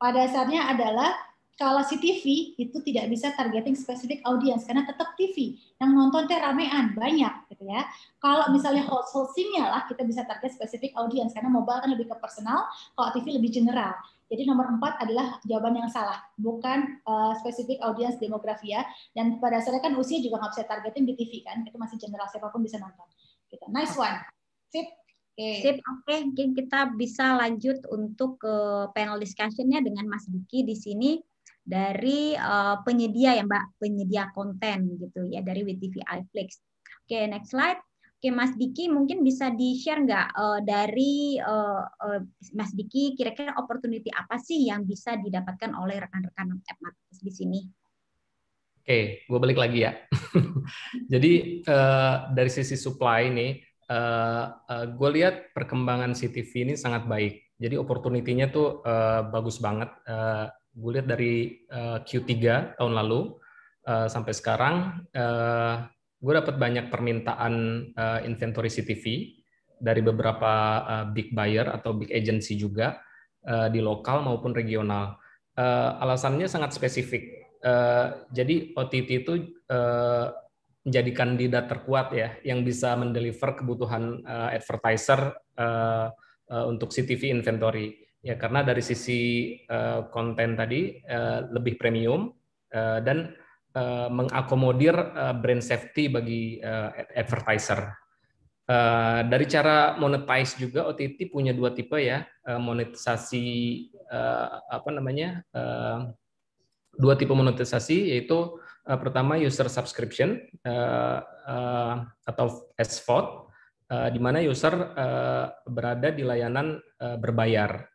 Pada dasarnya adalah kalau si TV itu tidak bisa targeting spesifik audience karena tetap TV yang nonton teh ramean banyak gitu ya. Kalau misalnya hosting-nya lah kita bisa target spesifik audience karena mobile kan lebih ke personal, kalau TV lebih general. Jadi nomor 4 adalah jawaban yang salah, bukan spesifik audience demografi ya. Dan pada dasarnya kan usia juga nggak bisa targeting di TV kan, itu masih general siapapun bisa nonton. Gitu. Nice one. Sip. Sip, oke. Kita bisa lanjut untuk ke panel discussion-nya dengan Mas Diki di sini dari penyedia ya Mbak, penyedia konten gitu ya dari WTV iFlix. Oke, next slide. Oke, Mas Diki mungkin bisa di-share nggak dari Mas Diki kira-kira opportunity apa sih yang bisa didapatkan oleh rekan-rekan app marketplace di sini? Oke, gue balik lagi ya. Jadi dari sisi supply nih, gue lihat perkembangan CTV ini sangat baik. Jadi opportunity-nya tuh bagus banget. Gue lihat dari Q3 tahun lalu sampai sekarang, gue dapat banyak permintaan inventory CTV dari beberapa big buyer atau big agency juga di lokal maupun regional. Alasannya sangat spesifik. Jadi OTT itu menjadi kandidat terkuat ya, yang bisa mendeliver kebutuhan advertiser untuk CTV inventory. Ya, karena dari sisi konten tadi lebih premium dan mengakomodir brand safety bagi advertiser. Dari cara monetize juga OTT punya dua tipe ya, monetisasi dua tipe monetisasi, yaitu pertama user subscription atau SVOD, di mana user berada di layanan berbayar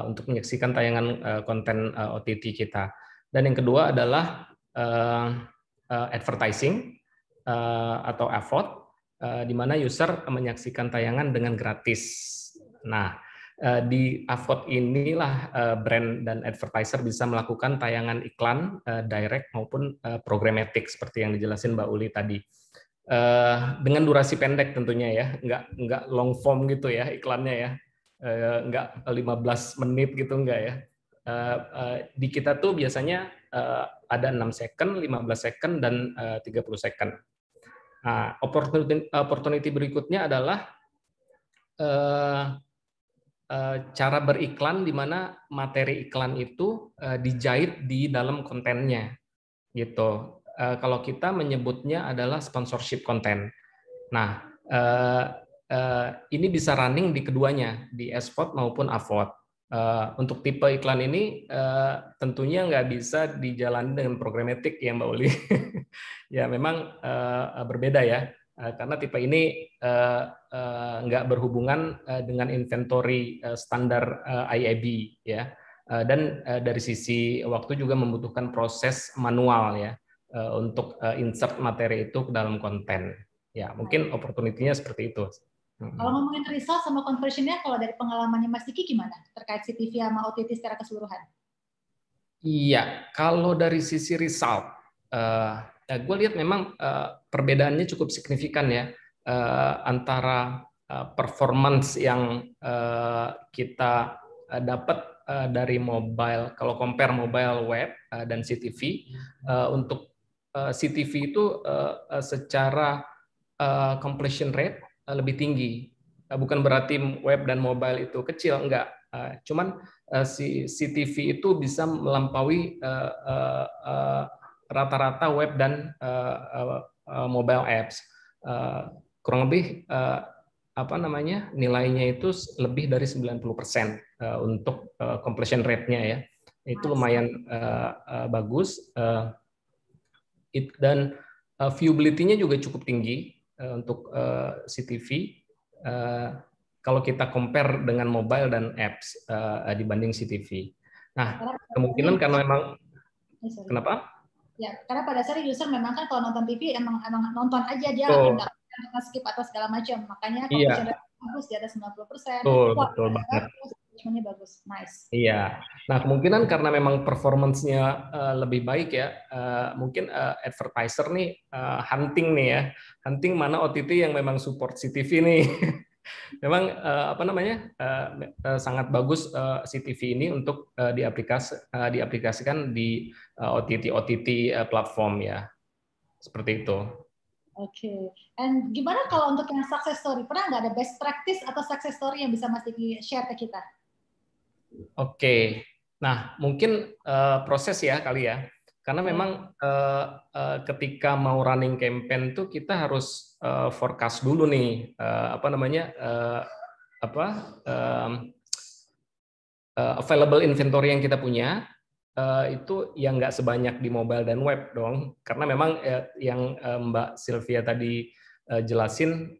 untuk menyaksikan tayangan konten OTT kita. Dan yang kedua adalah advertising atau AVOD, di mana user menyaksikan tayangan dengan gratis. Nah, di AVOD inilah brand dan advertiser bisa melakukan tayangan iklan direct maupun programmatic seperti yang dijelasin Mbak Uli tadi. Dengan durasi pendek tentunya ya, nggak long form gitu ya iklannya ya, nggak 15 menit gitu enggak ya. Di kita tuh biasanya ada 6 second, 15 second, dan 30 second. Nah, opportunity berikutnya adalah cara beriklan di mana materi iklan itu dijahit di dalam kontennya, gitu. Kalau kita menyebutnya adalah sponsorship content. Nah, ini bisa running di keduanya, di SVOD maupun AVOD. Untuk tipe iklan ini tentunya nggak bisa dijalani dengan programmatic ya Mbak Uli. Ya memang berbeda ya, karena tipe ini nggak berhubungan dengan inventory standar IAB ya, dan dari sisi waktu juga membutuhkan proses manual ya untuk insert materi itu ke dalam konten. Ya mungkin opportunity-nya seperti itu. Kalau ngomongin result sama conversion-nya, kalau dari pengalamannya Mas Diki gimana terkait CTV sama OTT secara keseluruhan? Iya, kalau dari sisi result, gue lihat memang perbedaannya cukup signifikan ya antara performance yang kita dapat dari mobile, kalau compare mobile web dan CTV. Untuk CTV itu secara completion rate lebih tinggi. Bukan berarti web dan mobile itu kecil, enggak. Cuman si CTV itu bisa melampaui rata-rata web dan mobile apps. Kurang lebih nilainya itu lebih dari 90% untuk completion rate-nya ya. Itu lumayan bagus. Dan viewability-nya juga cukup tinggi untuk CTV kalau kita compare dengan mobile dan apps dibanding CTV. Nah, kemungkinan karena memang kenapa? Ya, karena pada dasarnya user memang kan kalau nonton TV emang nonton aja, dia nggak skip atau segala macam. Makanya completion rate bagus di atas 90%. Betul banget. Engagementnya bagus, nice. Iya. Nah, kemungkinan karena memang performance-nya lebih baik ya, mungkin advertiser nih hunting nih ya, hunting mana OTT yang memang support CTV nih. Memang sangat bagus CTV ini untuk diaplikasikan di OTT platform ya, seperti itu. Oke. And gimana kalau untuk yang success story? Pernah nggak ada best practice atau success story yang bisa Mas Diki share ke kita? Oke. Nah, mungkin proses ya kali ya. Karena memang ketika mau running campaign tuh kita harus forecast dulu nih available inventory yang kita punya itu yang nggak sebanyak di mobile dan web dong. Karena memang yang Mbak Sylvia tadi jelasin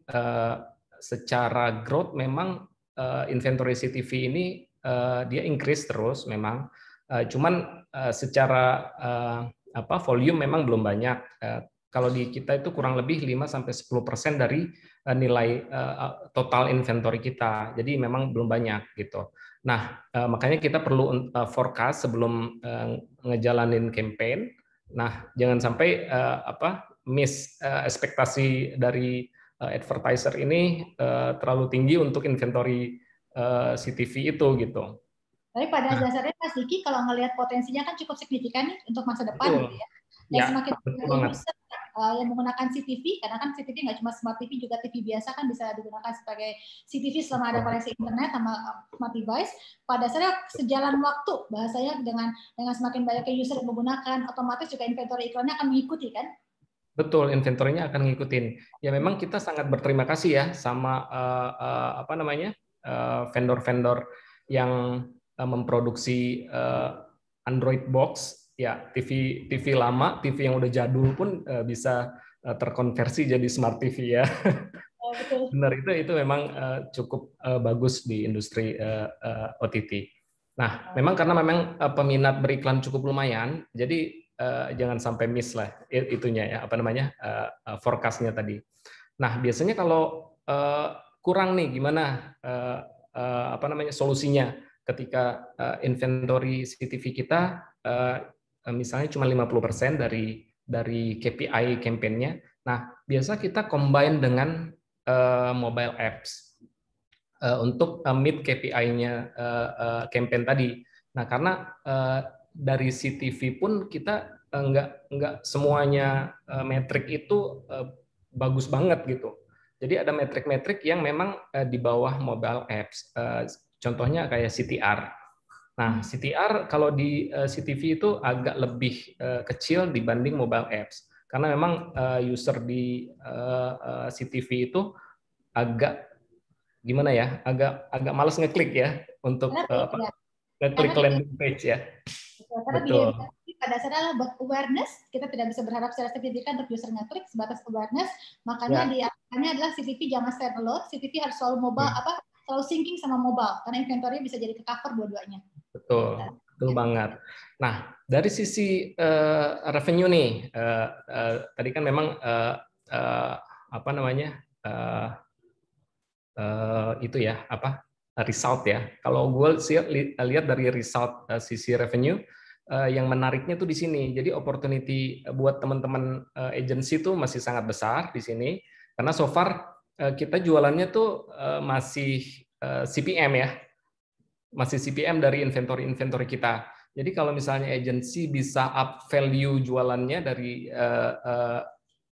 secara growth memang inventory CTV ini dia increase terus memang. Cuman secara volume memang belum banyak. Kalau di kita itu kurang lebih 5-10% dari nilai total inventory kita. Jadi memang belum banyak gitu. Nah, makanya kita perlu forecast sebelum ngejalanin campaign. Nah, jangan sampai miss ekspektasi dari advertiser ini terlalu tinggi untuk inventory CTV itu gitu. Tapi pada dasarnya Mas Diki kalau ngelihat potensinya kan cukup signifikan nih untuk masa depan gitu ya. Dan semakin banyak user, yang menggunakan CTV, karena kan CTV nggak cuma Smart TV, juga TV biasa kan bisa digunakan sebagai CTV selama ada koneksi internet sama smart device. Pada dasarnya sejalan waktu bahasanya dengan semakin banyaknya user yang menggunakan, otomatis juga inventory iklannya akan mengikuti kan? Betul, inventorinya akan ngikutin. Ya memang kita sangat berterima kasih ya sama apa namanya vendor-vendor yang memproduksi Android box, ya TV lama, TV yang udah jadul pun bisa terkonversi jadi smart TV ya. Oh, betul. Benar, itu memang cukup bagus di industri OTT. Nah, memang karena memang peminat beriklan cukup lumayan, jadi jangan sampai miss lah itunya ya, apa namanya forecast-nya tadi. Nah, biasanya kalau kurang nih gimana apa namanya solusinya ketika inventory CCTV kita misalnya cuma 50% dari KPI campaign-nya. Nah, biasa kita combine dengan mobile apps untuk meet KPI-nya campaign tadi. Nah, karena dari CTV pun kita nggak semuanya metrik itu bagus banget gitu. Jadi ada metrik-metrik yang memang di bawah mobile apps. Contohnya kayak CTR. Nah, CTR kalau di CTV itu agak lebih kecil dibanding mobile apps. Karena memang user di CTV itu agak gimana ya, agak malas ngeklik ya untuk ngeklik landing page ya. Karena betul. Pada dasarnya adalah buat awareness, kita tidak bisa berharap secara signifikan untuk user ngeklik, sebatas awareness. Makanya di akhirnya adalah CTV jangan stand alone, CTV harus selalu mobile, selalu syncing sama mobile, karena inventory bisa jadi ke cover dua-duanya. Betul, betul banget. Nah, dari sisi revenue nih, tadi kan memang apa namanya itu ya apa result ya. Kalau gue lihat dari result sisi revenue, yang menariknya tuh di sini. Jadi opportunity buat teman-teman agency tuh masih sangat besar di sini, karena so far kita jualannya tuh masih CPM ya, masih CPM dari inventory kita. Jadi kalau misalnya agency bisa up value jualannya dari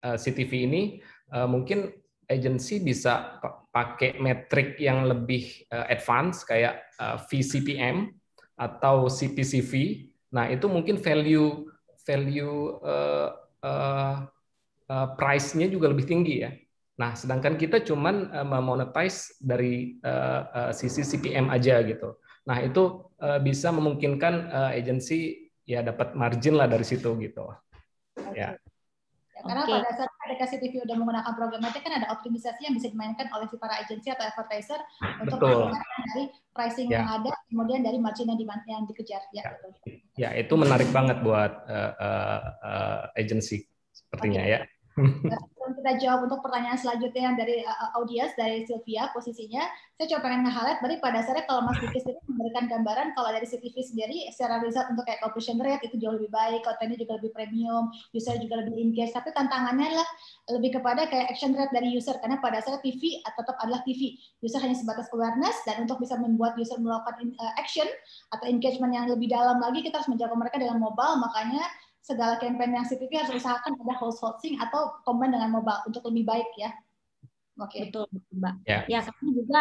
CTV ini, mungkin agency bisa pakai metrik yang lebih advance kayak VCPM atau CPCV. Nah, itu mungkin value price-nya juga lebih tinggi ya. Nah, sedangkan kita cuman memonetize dari sisi CPM aja gitu. Nah, itu bisa memungkinkan agensi ya dapat margin lah dari situ gitu. Ya. Karena pada saat ketika CTV udah menggunakan programmatic kan ada optimisasi yang bisa dimainkan oleh si para agensi atau advertiser untuk menggunakan dari pricing yang ada, kemudian dari margin yang dikejar. Ya, itu menarik banget buat agensi sepertinya ya. Kita jawab untuk pertanyaan selanjutnya yang dari audiens, dari Sylvia posisinya. Saya coba pengen nge-highlight, berarti pada dasarnya kalau Mas Diki sendiri memberikan gambaran kalau dari CTV sendiri secara result untuk kayak completion rate itu jauh lebih baik, kontennya juga lebih premium, user juga lebih engage, tapi tantangannya adalah lebih kepada kayak action rate dari user, karena pada dasarnya TV tetap adalah TV, user hanya sebatas awareness, dan untuk bisa membuat user melakukan action atau engagement yang lebih dalam lagi, kita harus menjaga mereka dengan mobile, makanya segala campaign yang CTV harus usahakan ada household sync atau combine dengan mobile untuk lebih baik ya. Oke. Betul, Mbak. Ya, karena juga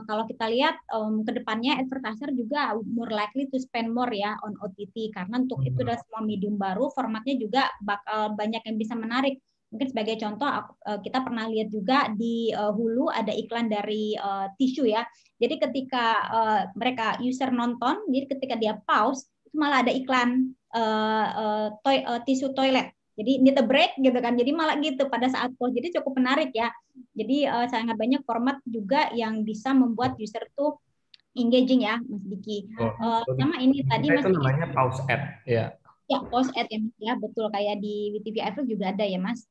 kalau kita lihat ke depannya advertiser juga more likely to spend more ya on OTT, karena untuk itu adalah semua medium baru, formatnya juga bakal banyak yang bisa menarik. Mungkin sebagai contoh kita pernah lihat juga di Hulu ada iklan dari tisu ya. Jadi ketika mereka user nonton, jadi ketika dia pause itu malah ada iklan tisu toilet. Jadi need a break gitu kan. Jadi malah gitu pada saat pause. Jadi cukup menarik ya. Jadi sangat banyak format juga yang bisa membuat user tuh engaging ya, Mas Diki. Sama ini tadi Mas Diki. Itu Diki. namanya pause ad ya. Ya, pause ad ya, betul kayak di WTV iFlix juga ada ya, Mas.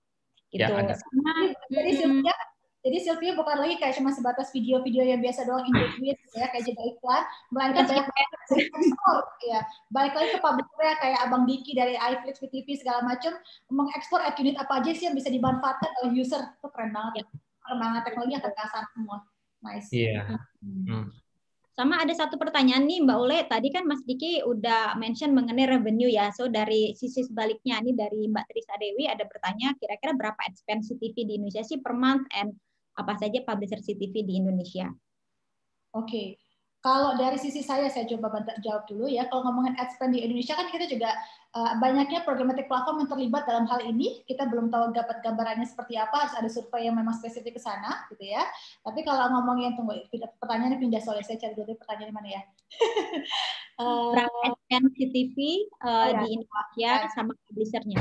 Gitu. Ya, ada. Sama, jadi Sylvia bukan lagi kayak cuma sebatas video-video yang biasa doang engage with ya kayak jadi iklan, melainkan banyak ekspor ya. Balik lagi ke publisher kayak Abang Diki dari iFlix, VTV segala macam mengekspor ad unit apa aja sih yang bisa dimanfaatkan oleh user. Itu keren banget ya. Perkembangan teknologi akan ke sana semua. Nice. Iya. Sama ada satu pertanyaan nih Mbak Ule, tadi kan Mas Diki udah mention mengenai revenue ya. So dari sisi sebaliknya nih dari Mbak Trisa Dewi ada bertanya kira-kira berapa ad spend CTV di Indonesia sih per month and apa saja publisher CTV di Indonesia? Oke. Kalau dari sisi saya coba jawab dulu ya. Kalau ngomongin ad spend di Indonesia kan kita juga banyaknya programmatic platform yang terlibat dalam hal ini. Kita belum tahu dapat gambarannya seperti apa. Harus ada survei yang memang spesifik ke sana, gitu ya. Tapi kalau ngomongin pertanyaannya pindah soalnya saya cari dulu pertanyaan mana ya. Berapa ad spend CTV di Indonesia sama publishernya?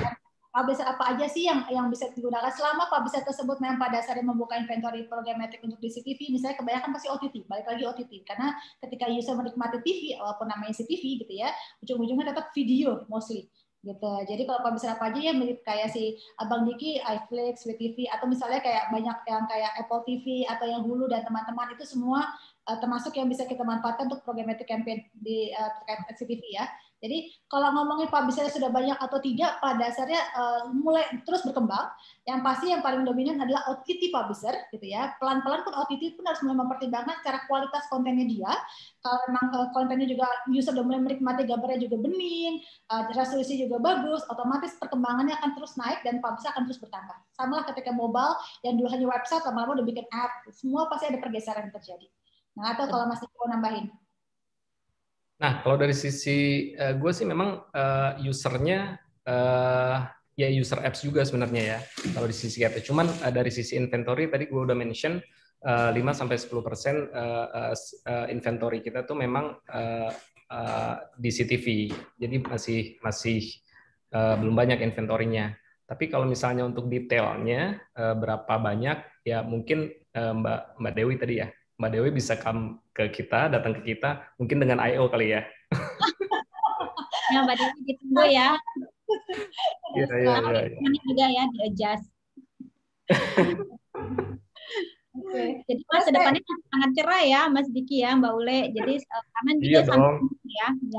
Publisher apa aja sih yang bisa digunakan selama publisher tersebut memang pada dasarnya membuka inventory programmatic untuk di CTV, misalnya kebanyakan pasti OTT, balik lagi OTT, karena ketika user menikmati TV walaupun namanya CTV gitu ya, ujung-ujungnya tetap video mostly gitu. Jadi kalau publisher apa aja ya mirip kayak si Abang Diki, iFlix, WeTV, atau misalnya kayak banyak yang kayak Apple TV atau yang Hulu dan teman-teman itu semua termasuk yang bisa kita manfaatkan untuk programmatic campaign di terkait CTV ya. Jadi kalau ngomongin publisher sudah banyak atau tidak, pada dasarnya mulai terus berkembang. Yang pasti yang paling dominan adalah OTT publisher, gitu ya. Pelan-pelan pun OTT pun harus mulai mempertimbangkan secara kualitas kontennya dia. Kalau memang kontennya juga user sudah mulai menikmati, gambarnya juga bening, resolusi juga bagus, otomatis perkembangannya akan terus naik dan publisher akan terus bertambah. Sama lah ketika mobile yang dulu hanya website, lama-lama udah bikin app, semua pasti ada pergeseran yang terjadi. Nah, atau kalau Mas Niko nambahin. Nah, kalau dari sisi gue sih memang usernya ya user apps juga sebenarnya ya. Kalau di sisi app, cuman dari sisi inventory tadi gue udah mention 5-10% inventory kita tuh memang di CTV. Jadi masih belum banyak inventorinya. Tapi kalau misalnya untuk detailnya berapa banyak ya mungkin Mbak Dewi tadi ya. Mbak Dewi bisa ke kita, datang ke kita, mungkin dengan I.O. kali ya. Ya, Mbak Dewi ditunggu ya. Iya. Ini juga ya, di-adjust. Okay. Jadi masa depannya sangat cerah ya, Mas Diki ya, Mbak Ule. Jadi karena juga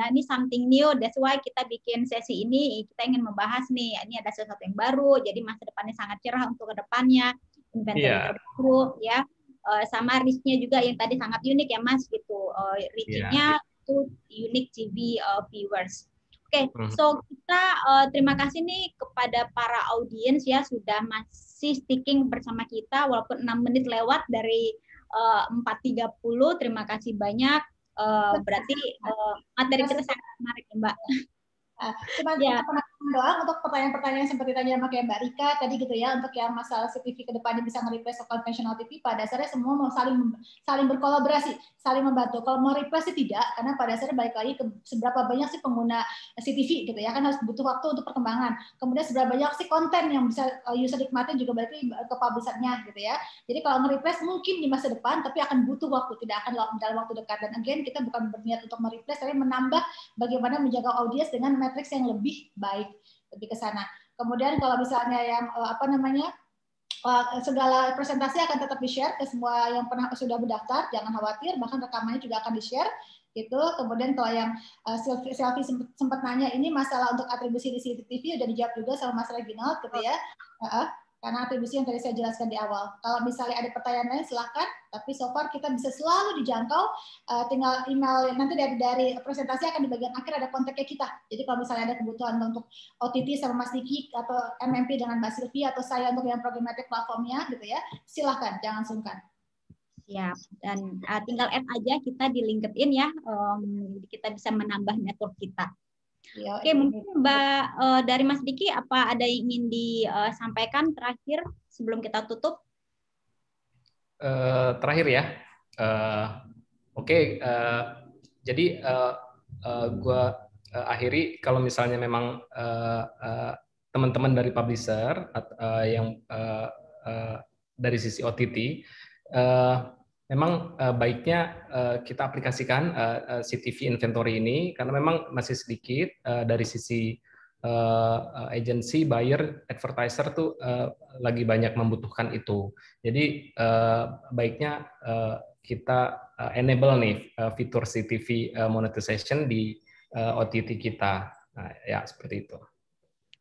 ini something new. That's why kita bikin sesi ini, kita ingin membahas nih, ini ada sesuatu yang baru. Jadi masa depannya sangat cerah untuk kedepannya, inventory terbaru ya. Sama risk-nya juga yang tadi sangat unik ya Mas gitu. Reaching-nya itu unique TV viewers. Oke, so kita terima kasih nih kepada para audiens ya sudah masih sticking bersama kita walaupun 6 menit lewat dari 4.30. Terima kasih banyak. Berarti materi kita sangat menarik ya Mbak. Cuma doang untuk pertanyaan-pertanyaan seperti tadi yang pakai Mbak Rika tadi gitu ya, untuk yang masalah CTV ke depannya bisa nge-replace konvensional TV, pada dasarnya semua mau saling berkolaborasi, saling membantu. Kalau mau replace sih tidak, karena pada dasarnya balik lagi ke seberapa banyak sih pengguna CTV gitu ya, kan harus butuh waktu untuk perkembangan. Kemudian seberapa banyak sih konten yang bisa user nikmatin juga berarti ke publisher-nya gitu ya. Jadi kalau nge-replace mungkin di masa depan, tapi akan butuh waktu, tidak akan dalam waktu dekat. Dan again, kita bukan berniat untuk mereplace, tapi menambah bagaimana menjaga audiens dengan matriks yang lebih baik, lebih ke sana. Kemudian kalau misalnya yang segala presentasi akan tetap di-share ke semua yang pernah sudah berdaftar, jangan khawatir, bahkan rekamannya juga akan di-share gitu. Kemudian kalau yang Selfie sempat nanya ini masalah untuk atribusi di CCTV udah dijawab juga sama Mas Reginald gitu ya. Karena atribusi yang tadi saya jelaskan di awal. Kalau misalnya ada pertanyaan lain silahkan, tapi so far kita bisa selalu dijangkau, tinggal email, nanti dari presentasi akan di bagian akhir ada kontaknya kita. Jadi kalau misalnya ada kebutuhan untuk OTT sama Mas Diki, atau MMP dengan Mbak Sylvie, atau saya untuk yang programmatic platformnya gitu ya, silahkan, jangan sungkan. Ya, dan tinggal add aja kita di LinkedIn ya, kita bisa menambah network kita. Oke, mungkin Mbak dari Mas Diki, apa ada yang ingin disampaikan terakhir sebelum kita tutup? Terakhir ya. Oke, jadi gue akhiri kalau misalnya memang teman-teman dari publisher yang dari sisi OTT, memang baiknya kita aplikasikan CTV inventory ini karena memang masih sedikit dari sisi agency, buyer, advertiser tuh lagi banyak membutuhkan itu. Jadi baiknya kita enable nih fitur CTV monetization di OTT kita. Nah, ya seperti itu.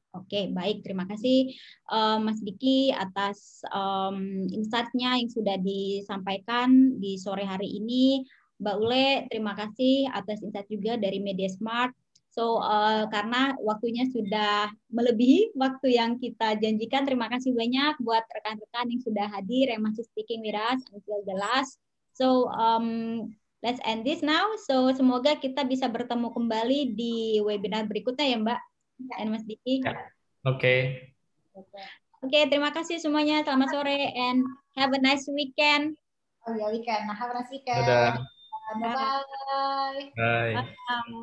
Oke, baik. Terima kasih Mas Diki atas insight-nya yang sudah disampaikan di sore hari ini. Mbak Ule, terima kasih atas insight juga dari Media Smart. So, karena waktunya sudah melebihi waktu yang kita janjikan, terima kasih banyak buat rekan-rekan yang sudah hadir, yang masih sticking with us until the last. So, let's end this now. So, semoga kita bisa bertemu kembali di webinar berikutnya ya, Mbak dan Mas Diki. Oke. Oke, terima kasih semuanya. Selamat sore and have a nice weekend. Oh ya, weekend. Nah, have a nice weekend. Dadah. Bye-bye. Bye. Bye.